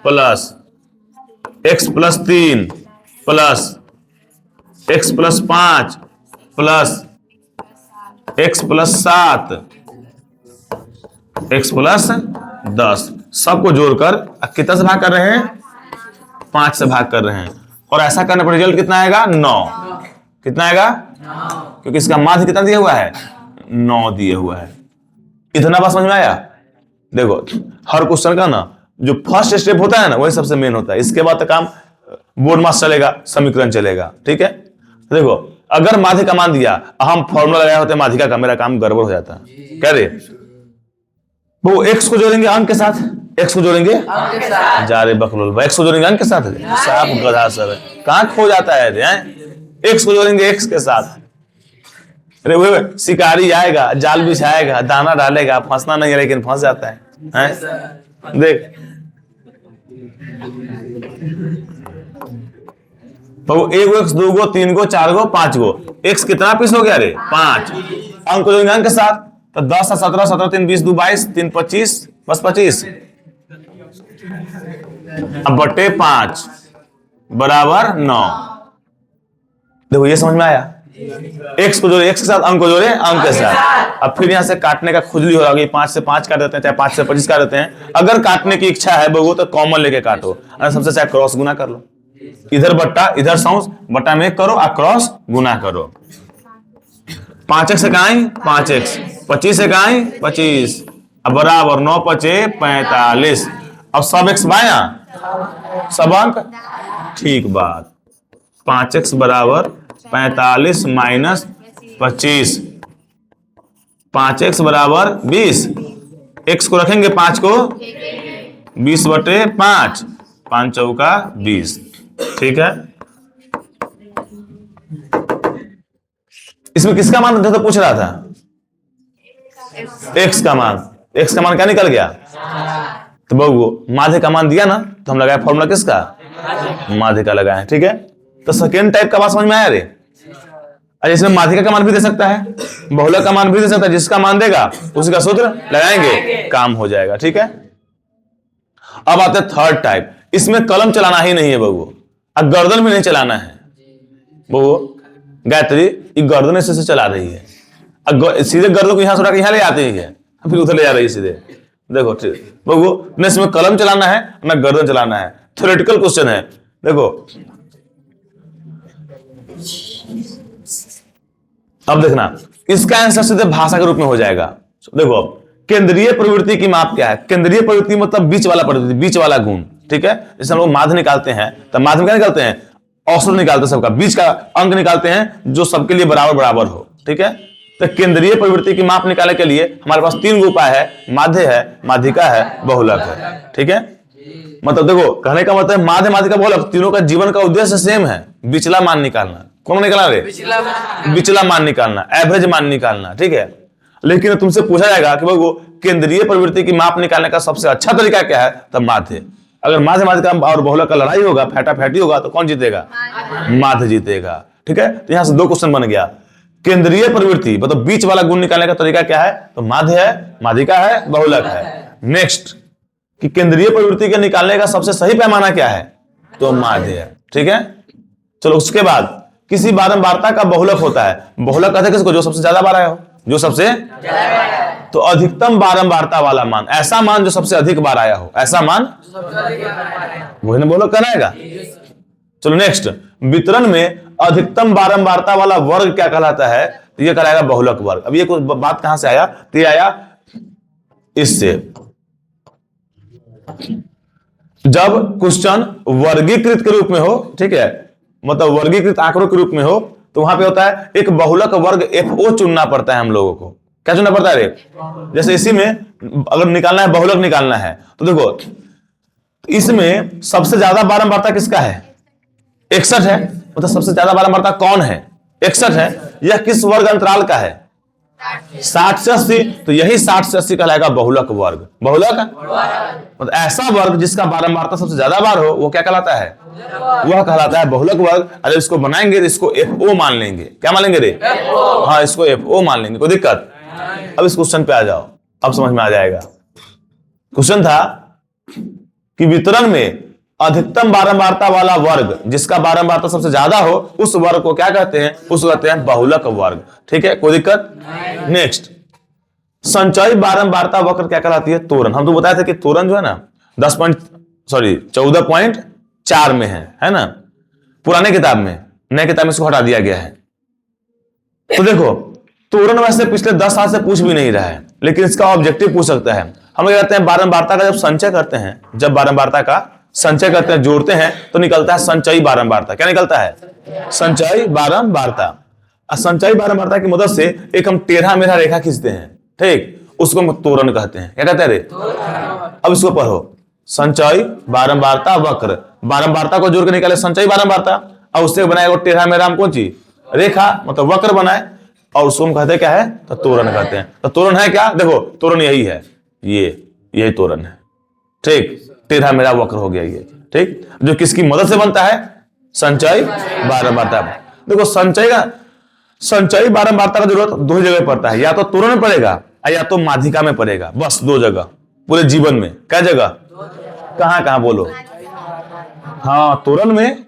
plus 3 plus x plus 5 plus x plus 7 x plus 10, सबको जोड़कर कितना से भाग कर रहे हैं, 5 से भाग कर रहे हैं। और ऐसा करने पर रिजल्ट कितना आएगा, 9। कितना आएगा, क्योंकि इसका माध्य कितना दिया हुआ है, 9 दिए हुआ है। इतना बात समझ में आया। देखो हर क्वेश्चन का ना जो फर्स्ट स्टेप होता है ना वही सबसे मेन होता है, इसके बाद काम बोर्ड मास चलेगा, समीकरण चलेगा। ठीक है, देखो अगर माध्य का मान दिया, हम फॉर्मूला लगाए होते माध्यिका का, मेरा काम गड़बड़ हो जाता। कह रहे वो x को जोड़ेंगे अंक के साथ, x को जोड़ेंगे जा रे बकलोल भाई, x को जोड़ेंगे अंक के साथ, साफ गधा सर कहां खो जाता है रे, x को जोड़ेंगे x के साथ। अरे वो शिकारी आएगा, जाल बिछाएगा, दाना डालेगा, फंसना नहीं है लेकिन फंस जाता है? देख तो 1 गो, 2 गो, 3 गो, 4 गो, 5 गो, x कितना पीस हो गया रे, 5। अंक को जोड़ेंगे अंक के साथ, तो 10 17 17 3 20 2 22 3 25, बस 25 अब बटे 5 बराबर 9। देखो ये समझ में आया, x को जोड़े x के साथ, अंक को जोड़े अंक के साथ। अब फिर यहां से काटने का खुजली हो रहा है, 5 से 5 काट देते हैं, चाहे 5 से 25 काट देते हैं। अगर काटने की इच्छा है बगो तो कॉमन लेके काटो, सबसे चाहे क्रॉस गुना कर लो, इधर बट्टा इधर सौंस बट्टा में करो और क्रॉस गुना करो। 5x से काई 5x, 25 से काई 25, अब बराबर 9 5 45। अब सब x बाया सब अंक, ठीक बात। 5x बराबर 45 माइनस 25, 5x बराबर 20, x को रखेंगे 5 को 20 बटे 5, 5 चौका 20। ठीक है, इसमें किसका मान तो पूछ रहा था, x का मान। x का मान क्या निकल गया, तो बहु माध्य का मान दिया ना, तो हम लगाए फॉर्मूला किसका, माध्य का लगाए। ठीक है, तो सेकेंड टाइप का बात समझ में आया रे। अरे इसमें माध्यिका का मान भी दे सकता है, बहुलक का मान भी दे सकता है, जिसका मान देगा उसी का सूत्र लगाएंगे, काम हो जाएगा। ठीक है, अब आते हैं थर्ड टाइप। इसमें कलम चलाना ही नहीं है बबू, अब गर्दन भी नहीं चलाना है बबू। गायत्री ये गर्दन से चला रही है, अब सीधे गर्दन को यहां से उठा के यहां ले आती है, फिर उधर ले जा रही है सीधे। देखो बबू, न इसमें कलम चलाना है न गर्दन चलाना है, थ्योरेटिकल क्वेश्चन है। देखो अब देखना, इसका आंसर सीधे भाषा के रूप में हो जाएगा। देखो केंद्रीय प्रवृत्ति की माप क्या है? केंद्रीय प्रवृत्ति मतलब बीच वाला प्रवृत्ति, बीच वाला गुण, ठीक है। जैसे हम लोग माध्य निकालते हैं तब माध्य क्या निकालते हैं? औसत निकालते हैं, सबका बीच का अंक निकालते हैं जो सबके लिए बराबर बराबर हो, ठीक है। तो केंद्रीय प्रवृत्ति की माप निकालने के लिए हमारे पास 3 उपाय है, माध्य है, माध्यिका है, बहुलक है, ठीक है। मतलब देखो कहने का मतलब माध्य, माध्यिका, बहुलक तीनों का जीवन का उद्देश्य सेम है, बिचला मान निकालना। कौन निकालना रे? बिचला मान निकालना, एवरेज मान निकालना, ठीक है। लेकिन तुमसे पूछा जाएगा कि भाई केंद्रीय प्रवृत्ति की माप निकालने का सबसे अच्छा तरीका क्या है? तब माध्य। अगर माध्य, माध्यिका और बहुलक का लड़ाई होगा, फैटी होगा, तो कौन जीतेगा? माध्य जीतेगा, ठीक है। तो यहां से 2 क्वेश्चन बन गया। केंद्रीय प्रवृत्ति मतलब बीच वाला गुण निकालने का तरीका क्या है? तो माध्य है, माध्यिका है, बहुलक है। नेक्स्ट कि केंद्रीय प्रवृत्ति के निकालने का सबसे सही पैमाना क्या है? तो माध्य है, ठीक है। चलो उसके बाद किसी बारंबारता का बहुलक होता है। बहुलक कहते हैं किसको? जो सबसे ज्यादा बार आया हो, जो सबसे तो अधिकतम बारंबारता वाला मान, ऐसा मान जो सबसे अधिक बार आया हो, ऐसा मान वही ना बहुलक कहलाएगा। चलो नेक्स्ट, वितरण में अधिकतम बारंबारता वाला वर्ग क्या कहलाता है? तो ये कहलाएगा बहुलक वर्ग। अब ये कुछ बात कहां से आया? तो ये आया इससे, जब क्वेश्चन वर्गीकृत के रूप में हो, ठीक है, मतलब वर्गीकृत आंकड़ों के रूप में हो, तो वहां पे होता है एक बहुलक वर्ग FO चुनना पड़ता है हम लोगों को। क्या चुनना पड़ता है रे? जैसे इसी में अगर निकालना है, बहुलक निकालना है, तो देखो इसमें सबसे ज्यादा बारंबारता किसका है? 61 है। मतलब सबसे ज्यादा बारंबारता कौन है? 61 है। यह किस वर्ग अंतराल का है? 60 से 80। तो यही 60 से 80 कहलाएगा बहुलक वर्ग। बहुलक मतलब ऐसा वर्ग जिसका बारंबारता सबसे ज्यादा बार हो, वो क्या कहलाता है? वह कहलाता है बहुलक वर्ग। अगर इसको बनाएंगे तो इसको FO मान लेंगे। क्या मान लेंगे रे? हाँ, इसको FO मान लेंगे, कोई दिक्कत? अब इस क्वेश्चन पे आ जाओ, अब समझ में आ जाएगा। क्वेश्चन था कि वितरण में अधिकतम बारंबारता वाला वर्ग जिसका बारंबारता सबसे ज्यादा हो, उस वर्ग को क्या कहते हैं? उसको कहते हैं बहुलक वर्ग, ठीक है, कोई दिक्कत? नेक्स्ट, संचयी बारंबारता वक्र क्या कहलाती है? त्वरण। हम तो बताए थे कि त्वरण जो है ना 14.4 में है ना, पुराने किताब में। नए किताब में इसको हटा दिया गया है। तो देखो त्वरण वैसे पिछले 10 साल से पूछ भी नहीं रहा है, लेकिन इसका ऑब्जेक्टिव पूछ सकता है। हम कहते हैं बारंबारता का जब संचय करते हैं, जब बारंबारता का संचय करते हैं, जोड़ते हैं, तो निकलता है संचयी बारंबारता। क्या निकलता है? संचयी बारंबारता। संचयी बारंबारता की मदद से एक हम टेढ़ा मेढ़ा रेखा खींचते हैं, ठीक, उसको हम त्वरण कहते हैं। क्या कहते हैं रे? अब इसको पढ़ो, संचयी बारंबारता वक्र। बारंबारता को जोड़ के निकाले संचयी बारंबारता, और उससे बनाए टेढ़ा मेढ़ा हम कौन चीज? रेखा, मतलब वक्र बनाए, और उसको हम कहते हैं क्या है? तो त्वरण कहते हैं। तो त्वरण है क्या? देखो त्वरण यही है, यही त्वरण है, ठीक, टेढ़ा मेढ़ा वक्र हो गया ये, ठीक, जो किसकी मदद से बनता है? संचयी बारंबारता। देखो संचयी बारंबारता का जरूरत 2 जगह पड़ता है, या तो त्वरण में पड़ेगा या तो माध्यिका में पड़ेगा, बस 2 जगह पूरे जीवन में। क्या जगह? कहां बोलो? हाँ, त्वरण में,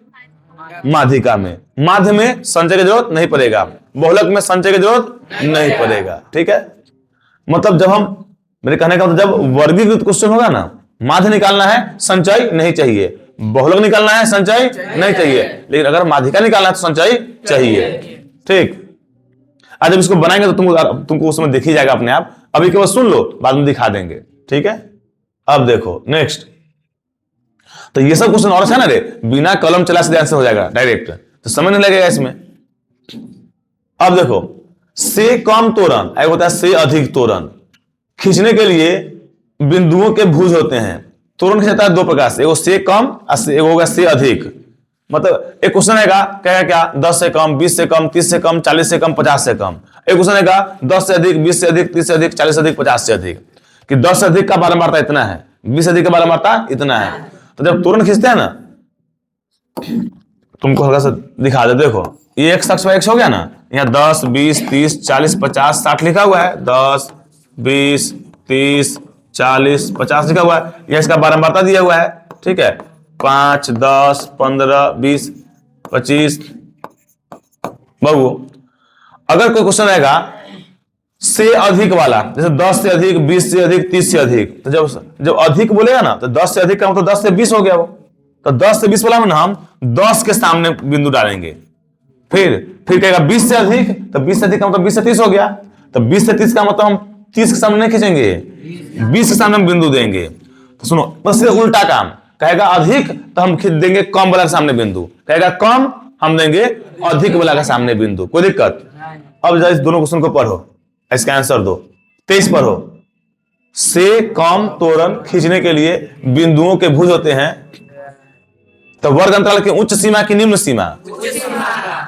माध्यिका में। माध्य में संचय की जरूरत नहीं पड़ेगा, बहुलक में संचय की जरूरत नहीं पड़ेगा, ठीक है। मतलब जब हम, मेरे कहने का मतलब जब वर्गीकृत क्वेश्चन होगा ना, माध्य निकालना है, संचय नहीं चाहिए, बहुलक निकालना है, संचय नहीं चाहिए, लेकिन अगर माध्यिका निकालना है तो संचय चाहिए, ठीक। आज जब इसको बनाएंगे तो तुमको उस समय दिख ही जाएगा अपने आप। अभी केवल सुन लो, बाद में दिखा देंगे, ठीक है। अब देखो नेक्स्ट, तो ये सब क्वेश्चन और है ना रे, बिना कलम चला से आंसर हो जाएगा डायरेक्ट, तो समय नहीं लगेगा इसमें। अब देखो, से कम त्वरण, एक होता है से अधिक त्वरण। खींचने के लिए बिंदुओं के भुज होते हैं। त्वरण खींचता है 2 प्रकार से, एगो से कम, एक होगा से अधिक। मतलब एक क्वेश्चन आएगा, कहेगा क्या? 10 से कम, 20 से कम, 30 से कम, 40 से कम, 50 से कम। एक क्वेश्चन आएगा 10 से अधिक, 20 से अधिक, 30 से अधिक, 40 से अधिक, 50 से अधिक, कि 10 से अधिक का बारंबारता इतना है, 20 से अधिक का बारंबारता इतना है। तो जब त्वरण खींचते हैं ना, तुमको हल्का सा दिखा दे, देखो ये x अक्ष हो गया ना, यहाँ 10, 20, 30, 40, 50, 60 लिखा हुआ है, 10, 20, 30, 40, 50 लिखा हुआ है, यह इसका बारंबारता दिया हुआ है, ठीक है, 5, 10, 15, 20, 25। बहु अगर कोई क्वेश्चन आएगा से अधिक वाला, जैसे 10 से अधिक, 20 से अधिक, 30 से अधिक, तो जब अधिक बोलेगा ना, तो 10 से अधिक का मतलब 10 से 20 हो गया वो। तो 10 से 20 वाला में ना हम 10 के सामने बिंदु डालेंगे, फिर कहेगा 20 से अधिक, तो 20 से अधिक का मतलब 20 से 30 हो गया, तो 20 से 30 का मतलब हम 30 के सामने नहीं खींचेंगे, 20 के सामने हम बिंदु देंगे। तो सुनो, बस उल्टा काम, कहेगा अधिक तो हम खींच देंगे कम वाला के सामने बिंदु, कहेगा कम हम देंगे अधिक वाला के सामने बिंदु। कोई दिक्कत? अब जरा इस दोनों क्वेश्चन को पढ़ो, इसका आंसर दो। 23 पढ़ो। से कम तोरण खींचने के लिए बिंदुओं के भुज होते हैं, तो वर्ग अंतराल की उच्च सीमा की निम्न सीमा?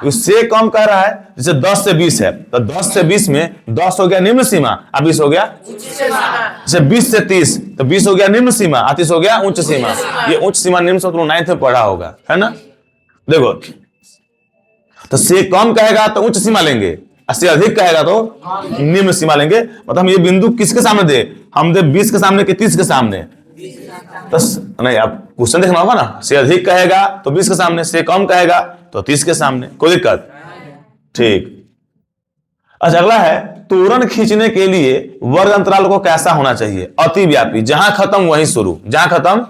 उससे कम कह रहा है, जैसे 10 से 20 है, तो 10 से 20 में 10 हो गया निम्न सीमा, अब 20 हो गया। जैसे 20 से 30, तो 20 हो गया निम्न सीमा, 30 हो गया उच्च सीमा। ये उच्च सीमा निम्न सीमा तुम 9th में पढ़ा होगा, है ना? देखो, तो से कम कहेगा तो उच्च सीमा लेंगे, से अधिक कहेगा तो निम्न सीमा लेंगे। मतलब हम ये बिंदु किसके सामने दे? हम दे 20 के सामने कि 30 के सामने? तो नहीं, आप क्वेश्चन देखना होगा ना, से अधिक कहेगा तो 20 के सामने, से कम कहेगा तो 30 के सामने। कोई दिक्कत? ठीक। अच्छा, अगला है तोरण खींचने के लिए वर्ग अंतराल को कैसा होना चाहिए? अतिव्यापी, जहां खत्म वहीं शुरू, जहां खत्म।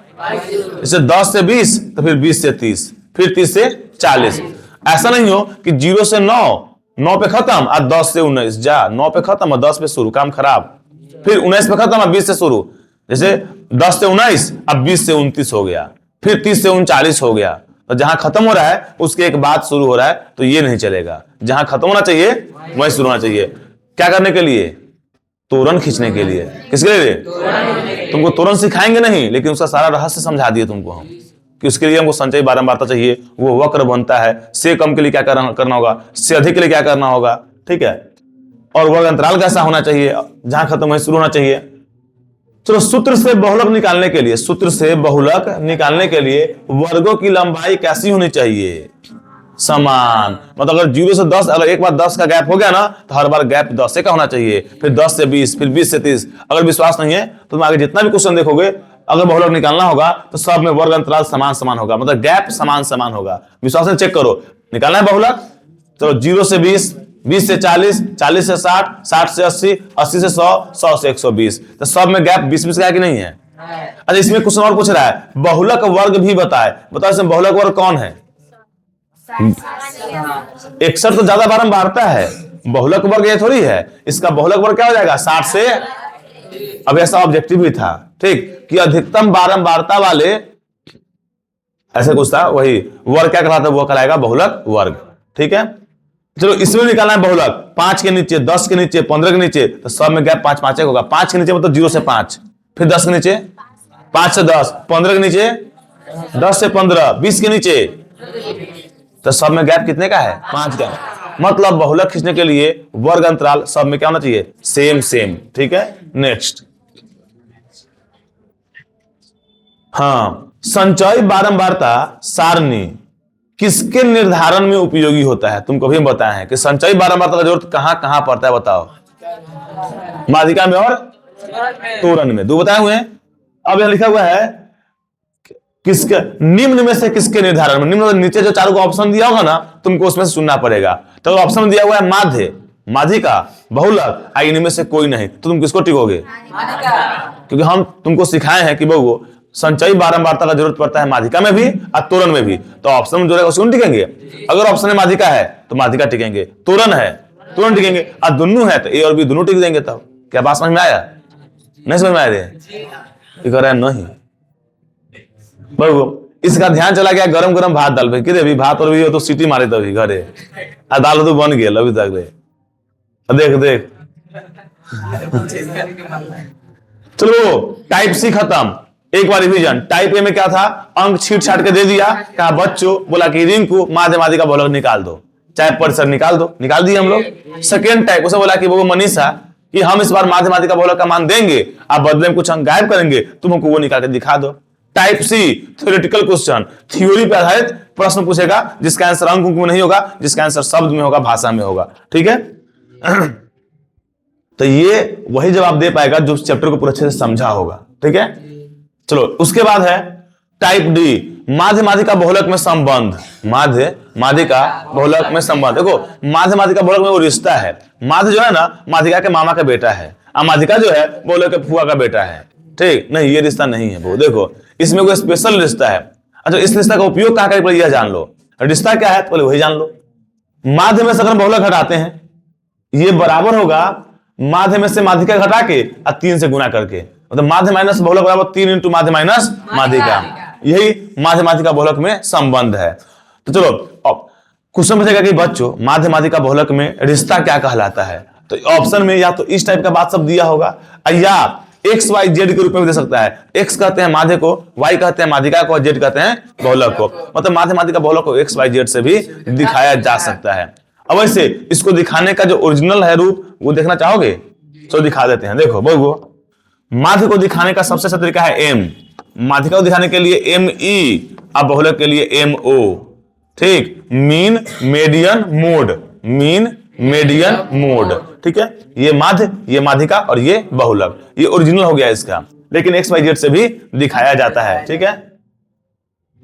जैसे 10 से 20, तो फिर 20 से 30, फिर 30 से 40। ऐसा नहीं हो कि 0 से 9, 9 पे खत्म और 10 से 19, जा 9 पे खत्म और 10 पे शुरू, काम खराब। फिर 19 पे खत्म और 20 से शुरू, जैसे 10 से 19 अब 20 से 29 हो गया, फिर 30 से 39 हो गया। तो जहां खत्म हो रहा है उसके एक बाद शुरू हो रहा है, तो ये नहीं चलेगा। जहां खत्म होना चाहिए वहीं शुरू होना चाहिए। क्या करने के लिए? तोरण खींचने के लिए। किसके लिए? तुमको तोरण सिखाएंगे नहीं, लेकिन उसका सारा रहस्य समझा दिए तुमको हम, कि उसके लिए हमको संचयी बारंबारता चाहिए, वो वक्र बनता है। से कम के लिए क्या करना होगा, से अधिक के लिए क्या करना होगा, ठीक है? और वर्ग अंतराल कैसा होना चाहिए, जहां खत्म वहीं शुरू होना चाहिए। चलो, सूत्र से बहुलक निकालने के लिए, सूत्र से बहुलक निकालने के लिए वर्गों की लंबाई कैसी होनी चाहिए? समान। मतलब अगर 0 से 10, अगर एक बार 10 का गैप हो गया ना, तो हर बार गैप 10 का होना चाहिए, फिर 10 से 20, फिर 20 से 30। अगर विश्वास नहीं है तो तुम आगे जितना भी क्वेश्चन देखोगे, अगर बहुलक निकालना होगा तो सब में वर्ग अंतराल समान समान होगा, मतलब गैप समान समान होगा। विश्वास से चेक करो, निकालना है बहुलक। चलो, 0 से 20, 20 से 40, 40 से 60, 60 से 80, 80 से 100, 100 से 120, तो सब में गैप 20-20 का है कि नहीं है? अच्छा, इसमें क्वेश्चन और पूछ रहा है, बहुलक वर्ग भी बताए। बताओ इसमें बहुलक वर्ग कौन है? 61 तो ज्यादा बारंबारता है, बहुलक वर्ग ये थोड़ी है। इसका बहुलक वर्ग क्या हो जाएगा? 60 से। अब ऐसा ऑब्जेक्टिव भी था, ठीक, कि अधिकतम बारंबारता वाले, ऐसे कुछ था, वही वर्ग क्या कहलाता है, वो कहलाएगा बहुलक वर्ग। ठीक है, चलो इसमें निकालना है बहुलक। 5 के नीचे, 10 के नीचे, 15 के नीचे, तो सब में गैप 5-5 होगा। 5 के नीचे मतलब 0 से 5, फिर 10 के नीचे, 5 से 10, 15 के नीचे, 10 से 15, 20 के नीचे, तो सब में गैप कितने का है? 5 का। मतलब बहुलक खींचने के लिए वर्ग अंतराल सब में क्या होना चाहिए? Same same. ठीक है, नेक्स्ट। हाँ, संचयी बारंबारता सारणी किसके निर्धारण में उपयोगी होता है? तुमको भी बताया है कि संचयी बारंबारता का जरूरत कहां कहां पड़ता है, बताओ। माध्यिका में और तोरण में, दो बताए हुए हैं। अब यहां लिखा हुआ है किसके, निम्न में से किसके निर्धारण में। निम्न नीचे जो चारों को ऑप्शन दिया होगा ना, तुमको उसमें से चुनना पड़ेगा। तो ऑप्शन दिया हुआ है माध्य, माध्यिका, बहुलक, इनमें से कोई नहीं, तो तुम किसको टिकोगे? क्योंकि हम तुमको सिखाए हैं कि बहु संचयी बारंबारता का जरूरत पड़ता है माध्यिका में भी और तोरण में भी, तो ऑप्शन में जो है उसको टिकेंगे। अगर ऑप्शन में माध्यिका है तो माध्यिका टिकेंगे, तोरण है तोरण टिकेंगे, और दोनों है तो ए और बी दोनों टिक देंगे। तब क्या बात समझ में आया? नहीं समझ में आया? नहीं बहु, इसका ध्यान चला गया गरम गरम भात डाल भाई, अभी भात और भी हो तो सीटी मारे तभी घरे, दाल तो बन गया अभी तक रे। देख देख, चलो टाइप सी खत्म। एक बार रिवीजन। टाइप ए में क्या था? अंक छीट छाट के दे दिया, कहा बच्चों, बोला कि रिंकू माध्यमादि का बहुलक निकाल दो, चाहे परिसर निकाल दो, निकाल दिए हम लोग। सेकेंड टाइप, उसे बोला कि वो मनीषा कि हम इस बार माध्यमादि का बहुलक का मान देंगे, आप बदले में कुछ अंक गायब करेंगे, तुम हमको वो निकाल के दिखा दो। Type C, theoretical question, theory पर आधारित प्रश्न पूछेगा, जिसका आंसर अंक में नहीं होगा, जिसका आंसर शब्द में होगा, भाषा में होगा। ठीक है, तो ये वही जवाब दे पाएगा जो चैप्टर को पूरे अच्छे से समझा होगा। ठीक है, चलो उसके बाद है टाइप डी, माध्यमादिका बहुलक में संबंध। माध्यमादिका बहुलक में संबंध। देखो माध्यमादिका बहुलक में वो रिश्ता है, माध्य जो है ना माध्यिका के मामा का बेटा है, और माध्यिका जो है बहुलक के फुआ का बेटा है। ठीक, नहीं ये रिश्ता नहीं है वो, देखो इसमें कोई स्पेशल रिश्ता है। अच्छा, इस रिश्ता का उपयोग कहां करें, यह जान लो। रिश्ता क्या है पहले वही जान लो। माध्य में से अगर बहुलक हटाते हैं, ये बराबर होगा माध्य में से माध्यिका घटा के और 3 से गुना करके, मतलब माध्य माइनस बहुलक बराबर 3 इंटू माध्य माइनस माध्यिका। यही माध्य माध्यिका बहुलक में संबंध है। तो चलो अब क्वेश्चन पूछेगा कि बच्चों माध्य माध्यिका बहुलक में रिश्ता क्या कहलाता है, तो ऑप्शन में या तो इस टाइप का बात सब दिया होगा या एक्स वाई जेड के रूप में भी दे सकता है। एक्स कहते हैं माध्य को, वाई कहते हैं माध्यिका को और जेड कहते हैं बहुलक को, मतलब माध्य माध्यिका बहुलक को एक्स वाई जेड से भी दिखाया जा सकता है। अब वैसे इसको दिखाने का जो ओरिजिनल है रूप वो देखना चाहोगे तो दिखा देते हैं। देखो बहु माध्य को दिखाने का सबसे अच्छा तरीका है एम, माध्यिका को दिखाने के लिए एम ई और बहुलक के लिए एम ओ, ठीक, mean median mode, mean median mode, ठीक है। ये माध्य, ये माध्यिका और ये बहुलक, ये ओरिजिनल हो गया इसका, लेकिन एक्स वाई जेड से भी दिखाया जाता है, ठीक है।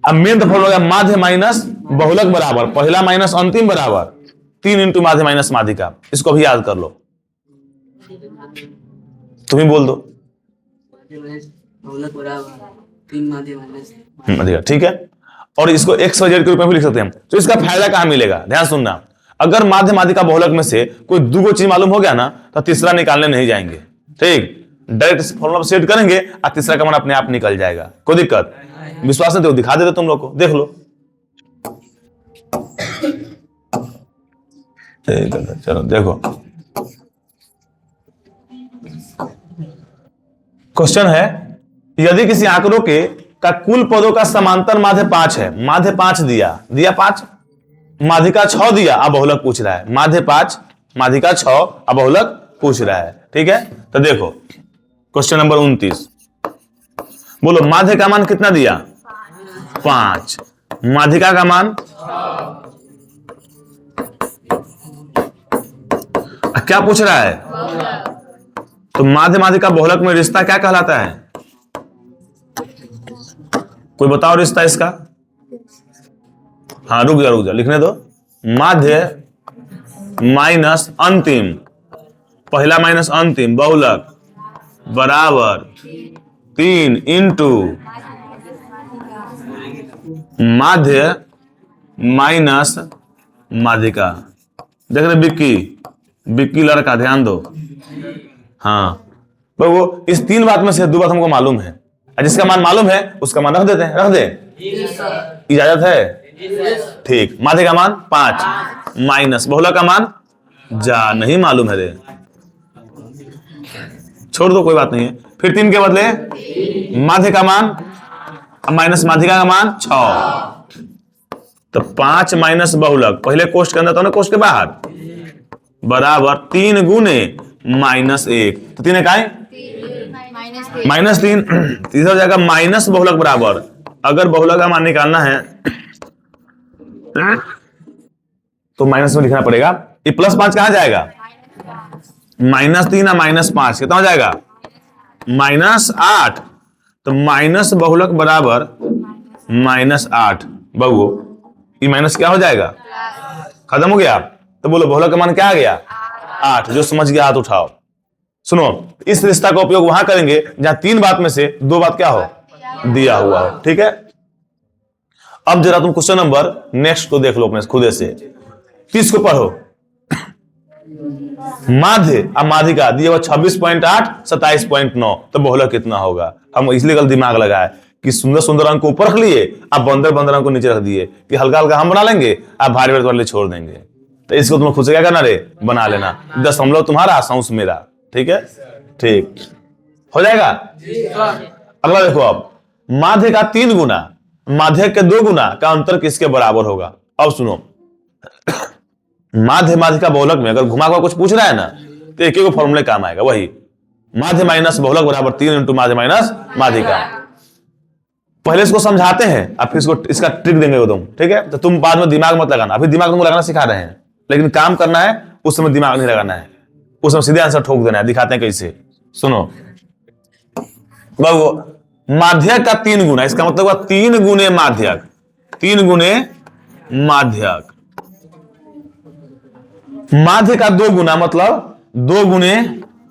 अब मेन तो फॉर्मूला हो गया माध्य माइनस बहुलक बराबर पहला माइनस अंतिम बराबर 3 इंटू माध्य माइनस माध्यिका। इसको भी याद कर लो, तुम ही बोल दो माध्यिका, ठीक है। और इसको एक्स वाई जेड के रूप में भी लिख सकते हैं। तो इसका फायदा कहां मिलेगा, ध्यान सुनना, अगर माध्य माध्यिका बहुलक में से कोई दो चीज मालूम हो गया ना तो तीसरा निकालने नहीं जाएंगे, ठीक, डायरेक्ट फॉर्मूला सेट करेंगे और तीसरा का मान अपने आप निकल जाएगा, कोई दिक्कत। विश्वास नहीं तो दिखा देते तुम लोग को, देख लो। चलो देखो क्वेश्चन है, यदि किसी आंकड़ों के का कुल पदों का समांतर माध्य 5 है, माध्य 5 दिया 5, माध्यिका 6 दिया, अब बहुलक पूछ रहा है, माध्य 5 माध्यिका 6 अब बहुलक पूछ रहा है, ठीक है। तो देखो क्वेश्चन नंबर 29, बोलो माध्य का मान कितना दिया 5, माध्यिका का मान क्या पूछ रहा है, तो माध्य माध्यिका बहुलक में रिश्ता क्या कहलाता है, कोई बताओ रिश्ता इसका। हाँ रुक जा लिखने दो, माध्य माइनस अंतिम पहला माइनस अंतिम बहुलक बराबर 3 इंटू माध्य माइनस माध्यिका। देख रहे बिक्की लड़का, ध्यान दो। हाँ तो वो इस 3 बात में से 2 बात हमको मालूम है, जिसका मान मालूम है उसका मान रख देते हैं, रख दे, इजाजत है, ठीक। माध्य का मान 5 माइनस बहुलक का मान जा नहीं मालूम है रे, छोड़ दो कोई बात नहीं है। फिर 3 के बदले माध्य का मान माइनस माध्यिका का मान 6, तो 5 माइनस बहुलक पहले कोष्ठ के अंदर तो ना कोष्ठ के बाहर बराबर 3 गुने -1, तो 3 इकाई -3, तीसरा हो जाएगा माइनस बहुलक बराबर, अगर बहुलक का मान निकालना है तो माइनस में लिखना पड़ेगा, ये +5 कहां जाएगा, -3 और -5 कितना हो जाएगा -8, तो माइनस बहुलक बराबर -8, बहु ये माइनस क्या हो जाएगा, खत्म हो गया। तो बोलो बहुलक का मान क्या आ गया 8, जो समझ गया हाथ उठाओ। सुनो इस रिश्ता का उपयोग वहां करेंगे जहां 3 बात में से 2 बात क्या हो दिया हुआ हो, ठीक है। अब जरा तुम क्वेश्चन नंबर नेक्स्ट को देख लो अपने खुदे से, 30 को पढ़ो। माध्य और माध्यिका दिए हुआ 26.8 27.9, तो बहुलक कितना होगा। हम इसलिए कल दिमाग लगाए कि सुंदर सुंदर अंक को ऊपर रख लिए, आप बंदर अंक को नीचे रख दिए कि हल्का हल्का हम बना लेंगे, आप भारी भारी वाले छोड़ देंगे। तो इसको तुम खुद से क्या करना रे, बना लेना, 10 तुम्हारा 100 मेरा, ठीक है, ठीक हो जाएगा। अगला देखो, अब माध्य का 3 गुना माध्यक के 2 गुना का अंतर किसके बराबर होगा। अब सुनो, माध्य माध्यिका बहुलक में अगर घुमा हुआ कुछ पूछ रहा है ना तो एक ही फॉर्मूले काम आएगा, वही माध्य माइनस बहुलक बराबर 3 इंटू माध्य माइनस माध्यिका। पहले इसको समझाते हैं, अब फिर इसका ट्रिक देंगे तुम, ठीक है। तो तुम बाद में दिमाग मत लगाना, अभी दिमाग तुमको लगाना सिखा रहे हैं, लेकिन काम करना है उस समय दिमाग नहीं लगाना है, उस समय सीधे आंसर ठोक देना है। दिखाते हैं कैसे, सुनो। माध्यक का 3 गुना, इसका मतलब हुआ 3 गुने माध्यक, 3 गुने माध्यक। माध्य का 2 गुना मतलब 2 गुने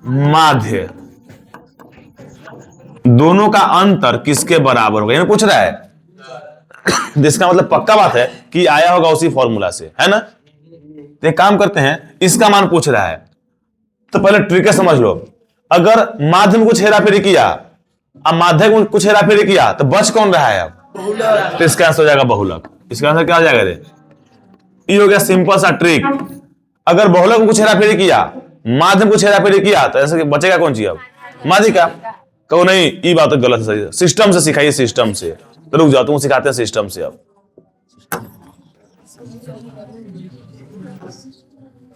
माध्य, दोनों का अंतर किसके बराबर होगा, ये पूछ रहा है। जिसका मतलब पक्का बात है कि आया होगा उसी फॉर्मूला से, है ना। तो एक काम करते हैं, इसका मान पूछ रहा है तो पहले ट्रिक समझ लो। अगर माध्य में कुछ हेरा फेरी किया, अब माध्यक में कुछ हेरा फेरी किया तो बच कौन रहा है? अब तो इसका आंसर हो जाएगा बहुलक। इसका आंसर क्या हो जाएगा रे? ये हो गया सिंपल सा ट्रिक। अगर बहुलक में कुछ हेरा फेरी किया, माध्य में कुछ हेरा फेरी किया तो ऐसे बचेगा कौन चीज? अब माध्यिका। कहो नहीं ये बात तो गलत है, सही है। सिस्टम से सिखाइए, सिस्टम से। तो रुक जाओ, तुम सिखाते हैं सिस्टम से। अब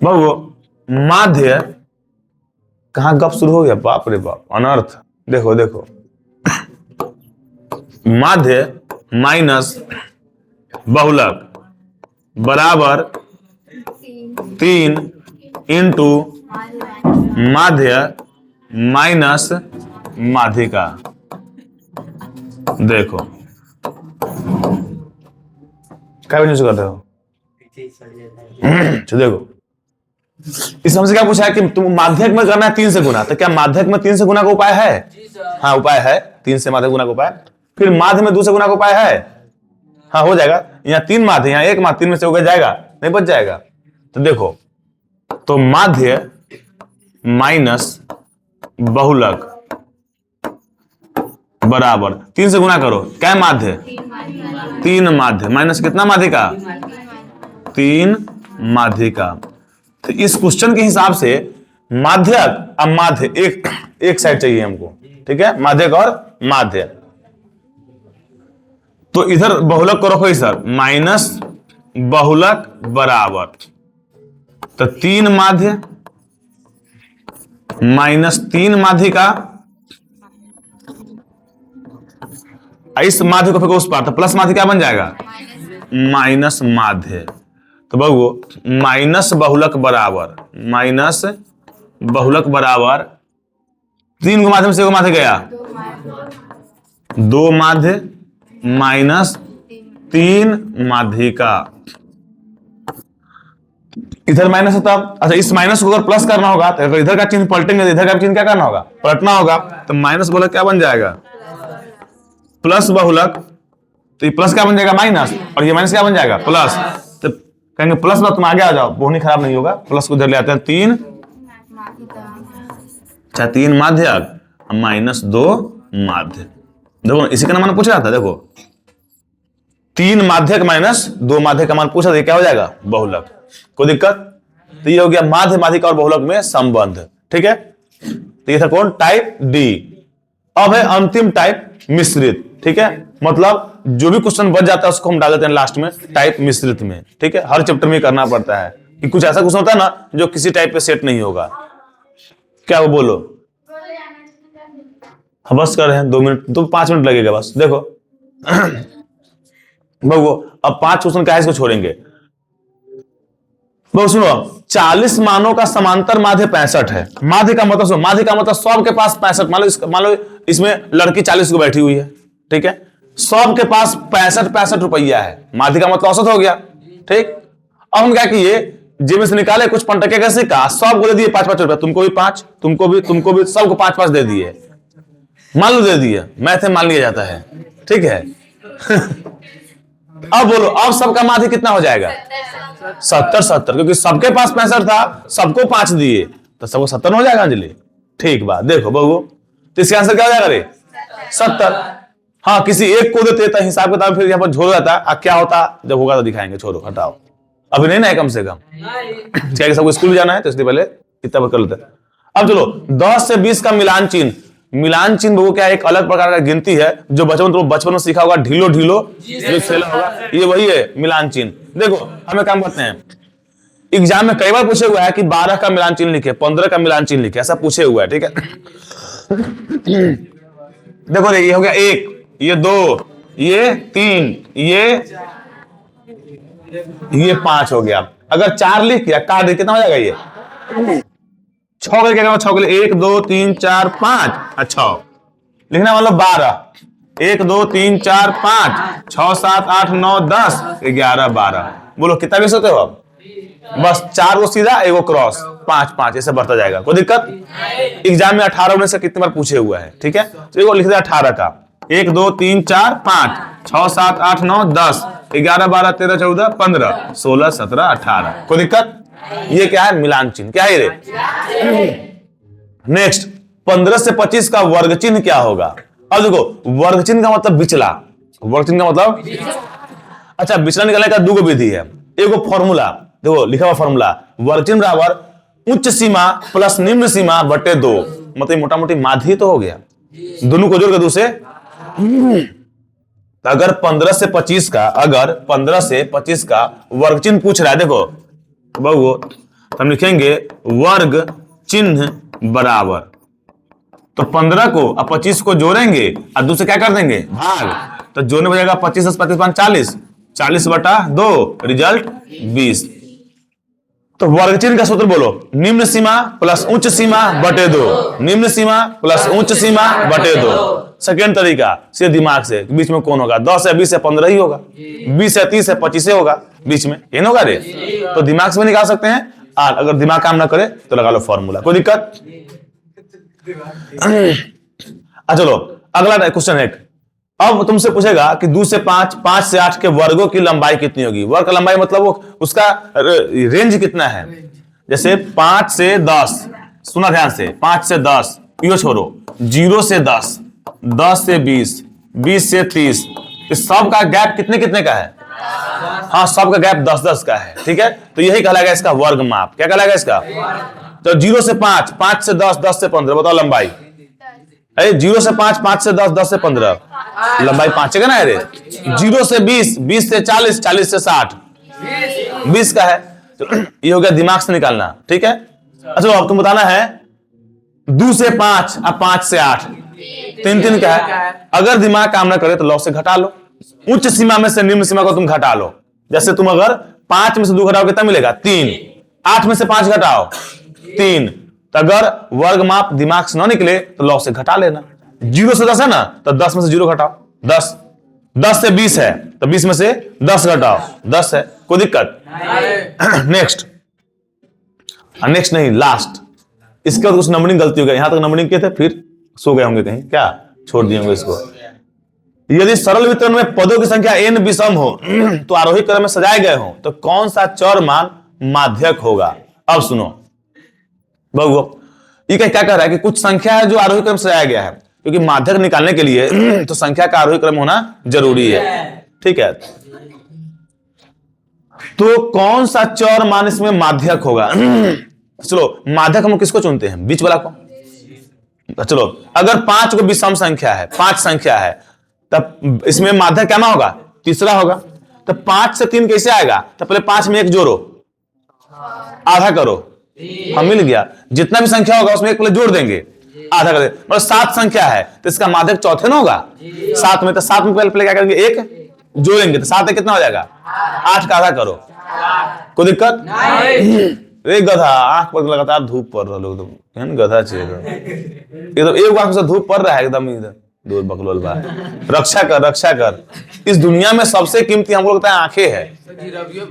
बहु माध्य कहां गप शुरू हो गया? बाप रे बाप, अनर्थ। देखो देखो, माध्य माइनस बहुलक बराबर 3 इंटू माध्य माइनस माध्यिका। देखो क्या यूज कर रहे हो? देखो इस हमसे क्या पूछा है कि तुम माध्यक में करना है 3 से गुना, तो क्या माध्यक में 3 से गुना का उपाय है? हाँ उपाय है, 3 से माध्यक गुना का उपाय। फिर माध्य में 2 से गुना का उपाय है? हाँ हो जाएगा। यहाँ 3 माध्य, यहाँ 1 माध्य, 3 में से हो जाएगा, नहीं बच जाएगा। तो देखो, तो माध्य माइनस बहुलक बराबर 3 से गुना करो, क्या माध्य? 3 माध्य माइनस कितना माध्यिका? 3 माध्यिका। तो इस क्वेश्चन के हिसाब से माध्यक अब माध्य एक साइड चाहिए हमको, ठीक है? माध्यक और माध्य। तो इधर बहुलक को रखो सर, माइनस बहुलक बराबर, तो 3 माध्य माइनस 3 माध्यिका। इस माध्य को फेंको उस पार, तो प्लस माध्य क्या बन जाएगा? माइनस माध्य। तो बहु माइनस बहुलक बराबर, माइनस बहुलक बराबर 3 को माध्यम से 1 माध्य गया, 2 माध्य माइनस 3 माध्यिका। इधर माइनस होता, अच्छा इस माइनस को अगर प्लस करना होगा तो अगर इधर का चिन्ह पलटेंगे, इधर का चिन्ह क्या करना होगा? पलटना होगा। तो माइनस बहुलक क्या बन जाएगा? प्लस बहुलक। तो ये प्लस क्या बन जाएगा? माइनस, और ये माइनस क्या बन जाएगा? प्लस। तो कहेंगे प्लस में तुम आगे आ जाओ, बोहनी खराब नहीं होगा। प्लस को इधर ले आते हैं, 3 अच्छा 3 माध्यक माइनस 2 माध्य। देखो इसी का मान पूछ रहा था। देखो 3 माध्यक माइनस 2 माध्यक का मान पूछा था, क्या हो जाएगा? बहुलक। कोई दिक्कत? तो ये हो गया माध्य माध्यिका और बहुलक में संबंध, ठीक है? तो ये था कौन? Type D. अब है अंतिम टाइप मिश्रित, ठीक है? मतलब जो भी क्वेश्चन बच जाता है उसको हम डाल देते हैं लास्ट में टाइप मिश्रित में, ठीक है? हर चैप्टर में करना पड़ता है कि कुछ ऐसा क्वेश्चन होता है ना जो किसी टाइप पे सेट नहीं होगा। क्या वो बोलो? हाँ बस कर रहे हैं 2 मिनट, तो 5 मिनट लगेगा बस। देखो बहु अब 5 क्वेश्चन क्या है, इसको छोड़ेंगे। बहु सुनो, 40 मानों का समांतर माध्य 65 है। माध्य का मतलब सुनो, माध्य का मतलब सबके पास 65, मान लो इसमें लड़की 40 को बैठी हुई है, ठीक है? सबके पास 65 रुपया है। माध्य का मतलब औसत हो गया, ठीक? अब हम क्या किए, जेब से निकाले कुछ पंटके का सिक्का, सबको दे दिए 5-5 रुपया। तुमको भी 5, तुमको भी, सबको 5-5 दे दिए। मान लो दे दिए, मैथ में मान लिया जाता है, ठीक है? अब बोलो, अब सबका माध्य कितना हो जाएगा? 70, क्योंकि सबके पास 65 था, सबको 5 दिए तो सबको 70 हो जाएगा अंजलि। ठीक बात। देखो बहू, तो इसका आंसर क्या हो जाएगा रे? 70। हाँ किसी एक को देते तो हिसाब किताब फिर यहाँ पर झोल जाता। क्या होता जब होगा तो दिखाएंगे, छोड़ो हटाओ, अभी नहीं ना है कम से कम। क्या कि सबको स्कूल जाना है तो इसलिए पहले इतना कर लेते हैं। अब चलो 10 से 20 का मिलान चिन्ह। मिलान चिन्ह वो क्या एक अलग प्रकार का गिनती है जो बचपन में सीखा होगा, ढीलो ढीलो जो खेला होगा, ये वही है मिलान चिन्ह। देखो हमें काम करते हैं, एग्जाम में कई बार पूछे हुआ है कि 12 का मिलान चिन्ह लिखे, 15 का मिलान चिन्ह लिखे, ऐसा पूछे हुआ है, ठीक है? देखो ये हो गया 1, ये 2, ये 3, ये 5 हो गया। अगर 4 लिख किया काट दे कितना हो जाएगा? ये 6 करके क्या? 6 के लिए 1 2 3 4 5, अच्छा लिखना मतलब 12। 1 2 3 4 5 6 7 8 9 10 11 12। बोलो कितना भी सोते हो आप? बस 4 को सीधा, 1 को क्रॉस, 5 5 ऐसे बढ़ता जाएगा। कोई दिक्कत? एग्जाम में 18 में से कितने बार पूछे हुआ है, ठीक है? तो लिख दिया 18 का 1 2 3 4 5 6 7 8 9 10 11 12 13 14 15 16 17 18। कोई दिक्कत? ये क्या है? मिलान चिन्ह। क्या है रे? नेक्स्ट, 15 से 25 का वर्ग चिन्ह क्या होगा? अब देखो, वर्ग चिन्ह का मतलब बिचला। वर्ग चिन्ह का मतलब, अच्छा, बिचला निकालने का दो विधि है। एगो फॉर्मूला देखो, लिखा हुआ फॉर्मूला, वर्ग चिन्ह बराबर उच्च सीमा प्लस निम्न सीमा बटे 2, मतलब मोटा मोटी माध्य तो हो गया। दोनों को जोड़ के 2 से, अगर 15 से 25 का, अगर 15 से 25 का वर्ग चिन्ह पूछ रहा है, देखो बहु, हम लिखेंगे वर्ग चिन्ह बराबर, तो 15 को और 25 को जोड़ेंगे और 2 से क्या कर देंगे? भाग। तो जोड़ने हो जाएगा 25 10 25 5 40, 40 बटा 2, रिजल्ट 20। तो वर्ग चिन्ह का सूत्र बोलो, निम्न सीमा प्लस उच्च सीमा बटे 2, निम्न सीमा प्लस उच्च सीमा बटे 2। सेकेंड तरीका से दिमाग से, बीच में कौन होगा? 10 है 20 है 15 ही होगा, 20 है 30 है 25 होगा, बीच में ये होगा रे। तो दिमाग से भी निकाल सकते हैं, और अगर दिमाग काम ना करे तो लगा लो फॉर्मूला, कोई दिक्कत? चलो अगला क्वेश्चन है। अब तुमसे पूछेगा कि 2 से 5, 5 से 8 के वर्गों की लंबाई कितनी होगी? वर्ग का लंबाई मतलब वो उसका रेंज कितना है। जैसे 5 से 10, सुना ध्यान से, 5 से 10 यो छोड़ो, 0 से 10, 10 से 20, 20 से 30, इस सब का गैप कितने कितने का है? हाँ, सबका गैप 10-10 का है। ठीक है, तो यही कहलाएगा इसका वर्ग माप। क्या कहलाएगा इसका? तो 0 से 5, 5 से 10, 10 से 15, बताओ लंबाई। 0 से 5, 5 से 10, 10 से 15, लंबाई 5 है ना रे। 0 से 20, 20 से 40, 40 से 60, 20 का है। तो ये हो गया दिमाग से निकालना। ठीक है, अच्छा अब तुम बताना है 2 से 5 और 5 से 8, 3 का है। अगर दिमाग काम ना करे तो लॉग से घटा लो, उच्च सीमा में से निम्न सीमा को तुम घटा लो। जैसे तुम अगर 5 में से 2 घटाओ कितना मिलेगा? 3। 8 में से 5 घटाओ 3। तो अगर वर्ग माप दिमाग से ना निकले तो लॉग से घटा लेना। 0 से 10 है ना, तो 10 में से 0 घटाओ 10। 10 से 20 है तो 20 में से 10 घटाओ 10 है, कोई दिक्कत? नेक्स्ट, नेक्स्ट नहीं, लास्ट। इसके बाद कुछ नंबरिंग गलती हो गई, यहां तक नंबरिंग किए थे, फिर सो गए होंगे कहीं, क्या छोड़ दिए होंगे इसको। यदि सरल वितरण में पदों की संख्या n विषम हो तो आरोही क्रम में सजाए गए हो, तो कौन सा चर मान माध्यक होगा? अब सुनो बहु, ये क्या कह रहा है कि कुछ संख्या है जो आरोही क्रम से सजाया गया है, क्योंकि माध्यक निकालने के लिए तो संख्या का आरोही क्रम होना जरूरी है। ठीक है, तो कौन सा चर मान इसमें माध्यक होगा? चलो माध्यक हम किसको चुनते हैं? बीच वाला को। चलो अगर 5 को विषम संख्या है, 5 संख्या है, तब इसमें माध्यक क्या होगा? तीसरा होगा। तो 5 से 3 कैसे आएगा? तो पहले 5 में 1 जोड़ो, आधा करो, हम मिल गया। जितना भी संख्या होगा उसमें 1 पहले जोड़ देंगे, आधा कर देंगे। मतलब 7 संख्या है तो इसका माध्यक चौथे ना होगा 7 में, तो 7 में पहले क्या करेंगे? 1 जोड़ेंगे, तो 7 कितना हो जाएगा? 8 का आधा करो, कोई दिक्कत? रे गधा, आंख पर लगातार धूप पड़ रहा लोग, तो गधा चाहिए एकदम, एक आंख से धूप पड़ रहा है एकदम, इधर दूर बकलोल बा। रक्षा कर, रक्षा कर। इस दुनिया में सबसे कीमती हमको लगता है आंखें है।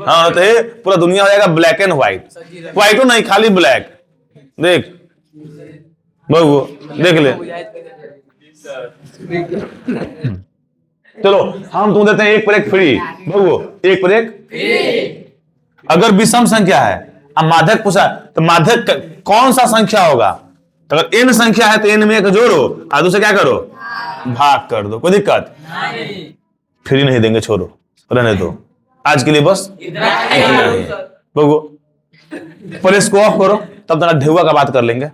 हाँ, तो पूरा दुनिया हो जाएगा ब्लैक एंड व्हाइट, व्हाइटो नहीं खाली ब्लैक। देख बहू, देख ले। चलो हम तुम देते हैं 1 पर 1 फ्री। बहू 1 पर 1। अगर विषम संख्या है अब माध्यक पूछा, तो माध्यक कौन सा संख्या होगा? तो अगर n संख्या है तो n में 1 जोड़ो और दूसरे क्या करो? भाग कर दो, कोई दिक्कत? फ्री नहीं देंगे, छोड़ो, रहने दो। आज के लिए बस इतना ही। बगो पर इसको ऑफ करो, तब तक ढेउआ का बात कर लेंगे।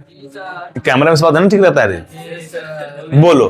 कैमरा में से बात नहीं ठीक रहता है रे। बोलो